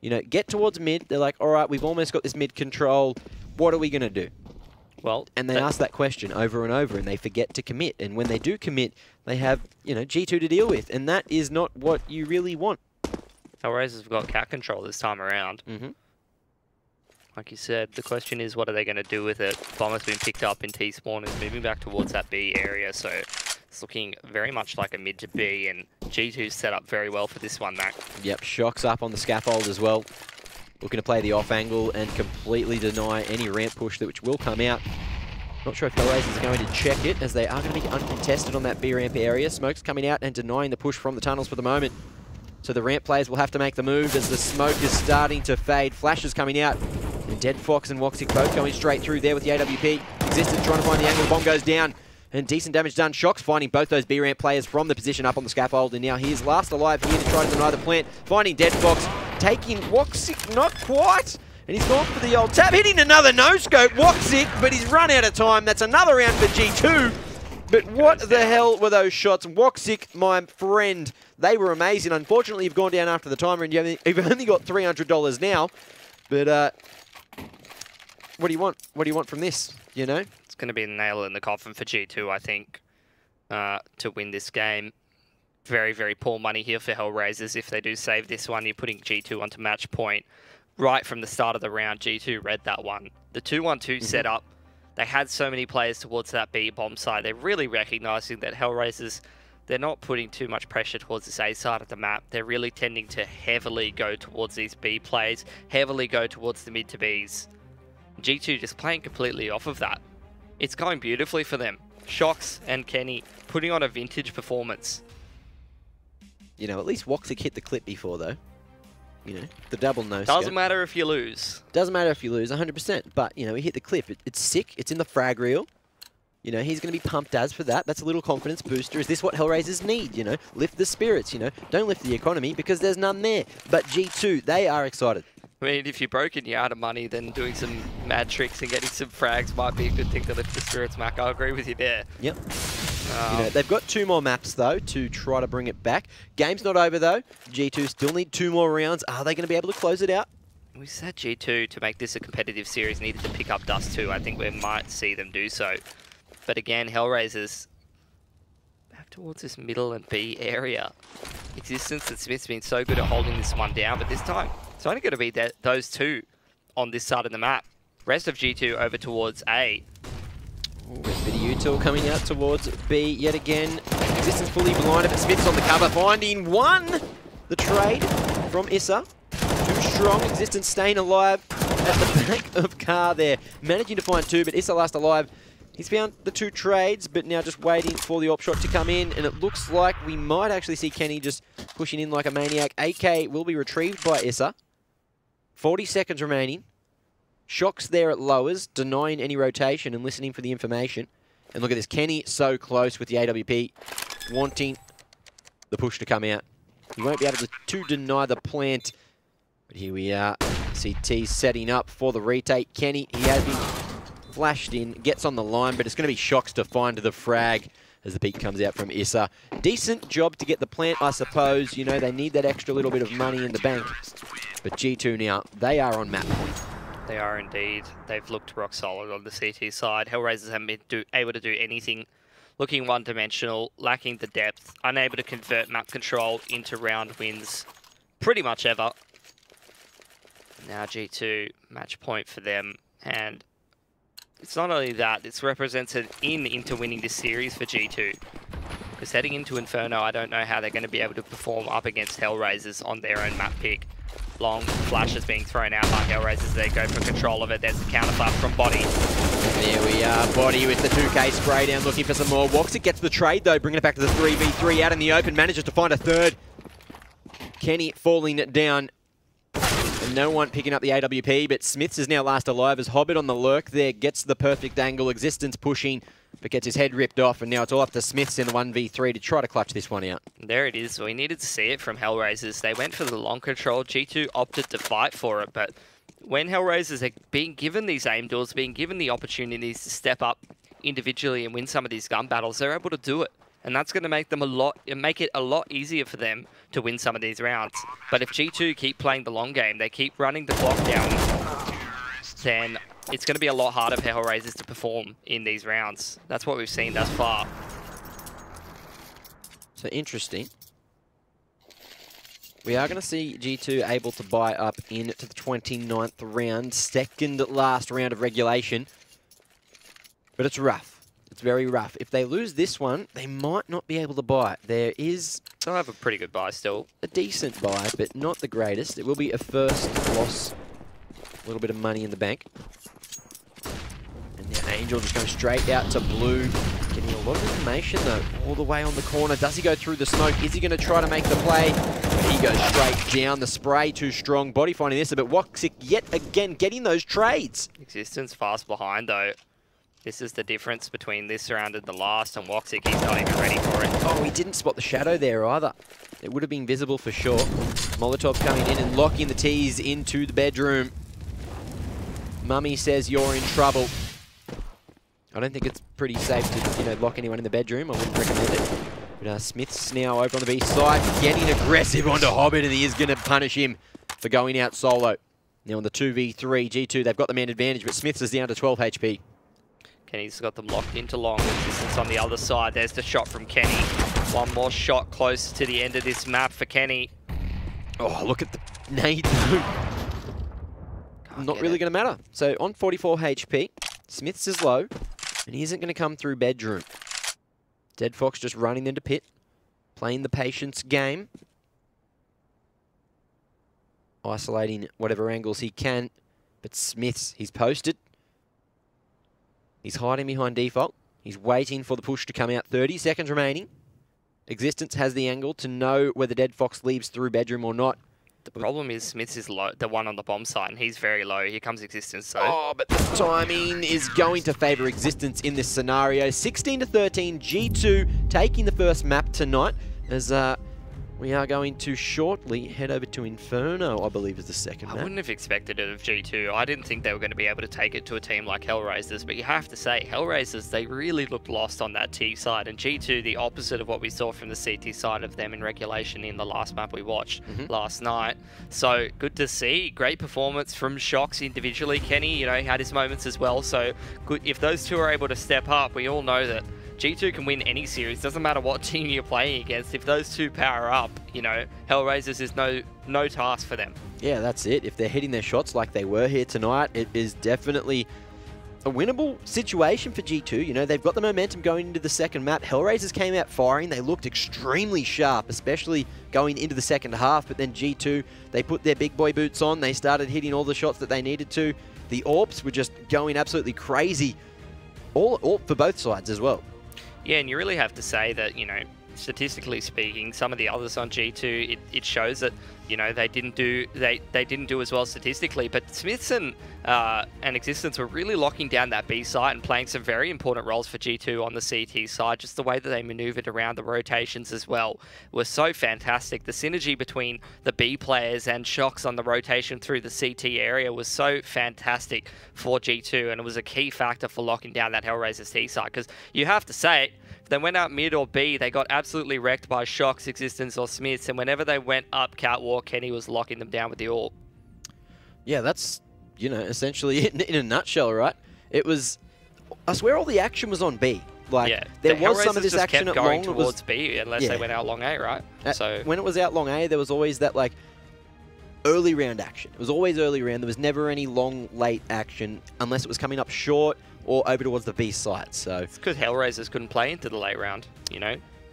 you know, get towards mid. They're like, all right, we've almost got this mid control. What are we going to do? Well, and they ask that question over and over, and they forget to commit. And when they do commit, they have, you know, G2 to deal with. And that is not what you really want. HellRaisers have got cat control this time around. Like you said, the question is, what are they going to do with it? Bomb has been picked up in T-spawn, is moving back towards that B area, so it's looking very much like a mid to B, and G2's set up very well for this one, Mac. Yep, Shox up on the scaffold as well. Looking to play the off angle and completely deny any ramp push which will come out. Not sure if HellRaisers are going to check it, as they are going to be uncontested on that B ramp area. Smoke's coming out and denying the push from the tunnels for the moment. So the ramp players will have to make the move as the smoke is starting to fade. Flashes coming out. And Dead Fox and Woxic both going straight through there with the AWP. Existence trying to find the angle. The bomb goes down. And decent damage done. Shox finding both those B ramp players from the position up on the scaffold. And now he is last alive here to try to deny the plant. Finding Dead Fox. Taking Woxic, not quite. And he's gone for the old tap, hitting another no-scope. Woxic, but he's run out of time. That's another round for G2. But what the hell were those shots? Woxic, my friend, they were amazing. Unfortunately, you've gone down after the timer and you've only got $300 now. But what do you want? What do you want from this, you know? It's going to be a nail in the coffin for G2, I think, to win this game. Very, very poor money here for HellRaisers. If they do save this one, you're putting G2 onto match point. Right from the start of the round, G2 read that one. The 2-1-2 setup, they had so many players towards that B bomb side. They're really recognizing that HellRaisers, they're not putting too much pressure towards this A side of the map. They're really tending to heavily go towards these B plays, heavily go towards the mid to Bs. G2 just playing completely off of that. It's going beautifully for them. Shox and Kenny putting on a vintage performance. You know, at least Woxic hit the clip before, though. You know, the double no-scope. Doesn't matter if you lose. Doesn't matter if you lose, 100%. But, you know, he hit the clip. It's sick. It's in the frag reel. You know, he's going to be pumped as for that. That's a little confidence booster. Is this what HellRaisers need, you know? Lift the spirits, you know? Don't lift the economy because there's none there. But G2, they are excited. I mean, if you're broke and you're out of money, then doing some mad tricks and getting some frags might be a good thing to lift the spirits, Mac. I agree with you there. Yep. You know, they've got 2 more maps, though, to try to bring it back. Game's not over, though. G2 still need 2 more rounds. Are they going to be able to close it out? We said G2, to make this a competitive series, needed to pick up Dust too. I think we might see them do so. But again, HellRaisers back towards this middle and B area. Existence and Smith's been so good at holding this one down, but this time it's only going to be those 2 on this side of the map. Rest of G2 over towards A. Ooh, a bit of util coming out towards B yet again. Existence fully blinded, but Smith's on the cover, finding one. The trade from Issa. Too strong. Existence staying alive at the back of Car there. Managing to find 2, but Issa last alive. He's found the 2 trades, but now just waiting for the op shot to come in, and it looks like we might actually see Kenny just pushing in like a maniac. AK will be retrieved by Issa. 40 seconds remaining. Shox there at lowers, denying any rotation and listening for the information. And look at this, Kenny so close with the AWP, wanting the push to come out. He won't be able to deny the plant. But here we are. CT setting up for the retake. Kenny, he has been flashed in, gets on the line, but it's going to be Shox to find the frag as the peak comes out from Issa. Decent job to get the plant, I suppose. You know, they need that extra little bit of money in the bank. But G2 now, they are on map point. They are indeed. They've looked rock solid on the CT side. HellRaisers haven't been able to do anything. Looking one-dimensional, lacking the depth, unable to convert map control into round wins pretty much ever. Now G2, match point for them. And it's not only that, it's represented into winning this series for G2. Because heading into Inferno, I don't know how they're going to be able to perform up against HellRaisers on their own map pick. Long flashes being thrown out by HellRaisers. They go for control of it. There's the counter flash from Body. There we are. Body with the 2K spray down, looking for some more. Woxic gets the trade, though, bringing it back to the 3v3 out in the open. Manages to find a third. Kenny falling down. And no one picking up the AWP, but Smiths is now last alive as Hobbit on the lurk there gets the perfect angle. Existence pushing, but gets his head ripped off, and now it's all up to Smiths in the 1v3 to try to clutch this one out. There it is. We needed to see it from HellRaisers. They went for the long control. G2 opted to fight for it, but when HellRaisers are being given these aim duels, being given the opportunities to step up individually and win some of these gun battles, they're able to do it. And that's going to make it a lot easier for them to win some of these rounds. But if G2 keep playing the long game, they keep running the clock down, then it's going to be a lot harder for HellRaisers to perform in these rounds. That's what we've seen thus far. So interesting. We are going to see G2 able to buy up into the 29th round, second last round of regulation. But it's rough. It's very rough. If they lose this one, they might not be able to buy. There is... They'll have a pretty good buy still. A decent buy, but not the greatest. It will be a first loss. A little bit of money in the bank. And now Angel just going straight out to blue. Getting a lot of information, though, all the way on the corner. Does he go through the smoke? Is he going to try to make the play? He goes straight down. The spray too strong. Body finding this, but Woxic yet again getting those trades. Existence fast behind, though. This is the difference between this round and the last, and Woxic, he's not even ready for it. Oh, he didn't spot the shadow there either. It would have been visible for sure. Molotov coming in and locking the T's into the bedroom. Mummy says you're in trouble. I don't think it's pretty safe to, lock anyone in the bedroom. I wouldn't recommend it. But Smith's now over on the B side, getting aggressive onto Hobbit, and he is going to punish him for going out solo. Now on the 2v3, G2, they've got the man advantage, but Smith's is down to 12 HP. Kenny's got them locked into long distance on the other side. There's the shot from Kenny. One more shot close to the end of this map for Kenny. Oh, look at the nade. Not really going to matter. So on 44 HP, Smith's is low, and he isn't going to come through bedroom. Dead Fox just running into pit, playing the patience game, isolating whatever angles he can. But Smith's, he's posted. He's hiding behind default. He's waiting for the push to come out. 30 seconds remaining. Existence has the angle to know whether Dead Fox leaves through bedroom or not. The problem is Smith's is low, the one on the bomb site, and he's very low. Here comes Existence, though. Oh, but the timing is going to favour Existence in this scenario. 16 to 13, G2 taking the first map tonight, as we are going to shortly head over to Inferno, I believe is the second map. I wouldn't have expected it of G2. I didn't think they were going to be able to take it to a team like HellRaisers, but you have to say, HellRaisers, they really looked lost on that T side, and G2, the opposite of what we saw from the CT side of them in regulation in the last map we watched last night. So, good to see. Great performance from Shox individually. Kenny, he had his moments as well, so good. If those two are able to step up, we all know that G2 can win any series, doesn't matter what team you're playing against. If those two power up, HellRaisers is no task for them. Yeah, that's it. If they're hitting their shots like they were here tonight, it is definitely a winnable situation for G2. They've got the momentum going into the second map. HellRaisers came out firing. They looked extremely sharp, especially going into the second half. But then G2, they put their big boy boots on. They started hitting all the shots that they needed to. The AWPs were just going absolutely crazy, all for both sides as well. Yeah, and you really have to say that, statistically speaking, some of the others on G2, it shows that, they didn't do as well statistically. But Smiths and Existence were really locking down that B site and playing some very important roles for G2 on the CT side. Just the way that they maneuvered around the rotations as well was so fantastic. The synergy between the B players and Shox on the rotation through the CT area was so fantastic for G2, and it was a key factor for locking down that HellRaisers T side. Because you have to say it, if they went out mid or B, they got absolutely wrecked by Shox, Existence, or Smiths, and whenever they went up catwalk, Kenny was locking them down with the AWP. Yeah, that's, essentially it in a nutshell, right? It was, I swear all the action was on B. Like, there was some of this action at long. Towards B unless they went out long A, right? So when it was out long A, there was always that, early round action. It was always early round. There was never any long, late action unless it was coming up short or over towards the B site. So it's because HellRaisers couldn't play into the late round,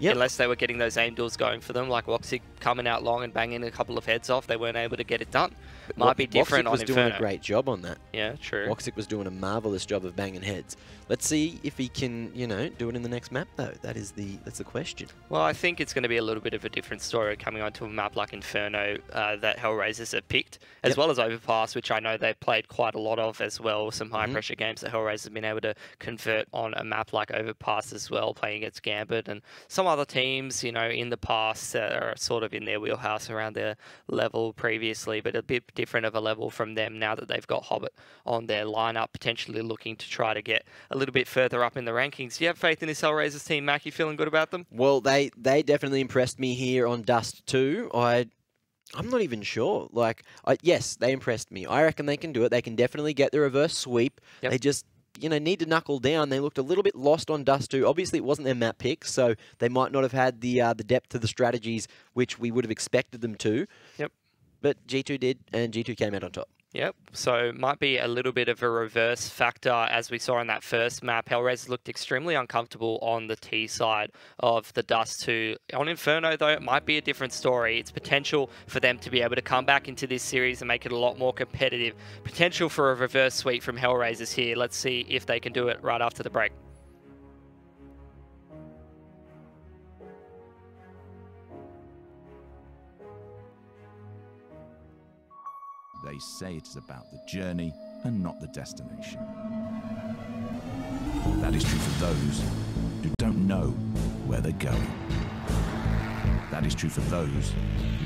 unless they were getting those aim duels going for them, like Woxic coming out long and banging a couple of heads off. They weren't able to get it done. Might be different on Inferno. Woxic was doing a great job on that. Yeah, true. Woxic was doing a marvelous job of banging heads. Let's see if he can, do it in the next map, though. That's the question. Well, I think it's going to be a little bit of a different story coming onto a map like Inferno that HellRaisers have picked, as well as Overpass, which I know they've played quite a lot of as well. Some high-pressure games that HellRaisers have been able to convert on a map like Overpass as well, playing against Gambit and some other teams, in the past that are sort of in their wheelhouse around their level previously, but a bit different of a level from them now that they've got Hobbit on their lineup, potentially looking to try to get a little bit further up in the rankings. Do you have faith in this HellRaisers team, Mac? You feeling good about them? Well, they definitely impressed me here on Dust 2. I'm not even sure. Yes, they impressed me. I reckon they can do it. They can definitely get the reverse sweep. They just need to knuckle down. They looked a little bit lost on Dust 2. Obviously, it wasn't their map pick, so they might not have had the depth to the strategies which we would have expected them to. But G2 did, and G2 came out on top. So might be a little bit of a reverse factor as we saw in that first map. HellRaisers looked extremely uncomfortable on the T side of the Dust 2. On Inferno, though, it might be a different story. It's potential for them to be able to come back into this series and make it a lot more competitive. Potential for a reverse sweep from HellRaisers here. Let's see if they can do it right after the break. They say it is about the journey and not the destination. That is true for those who don't know where they're going. That is true for those who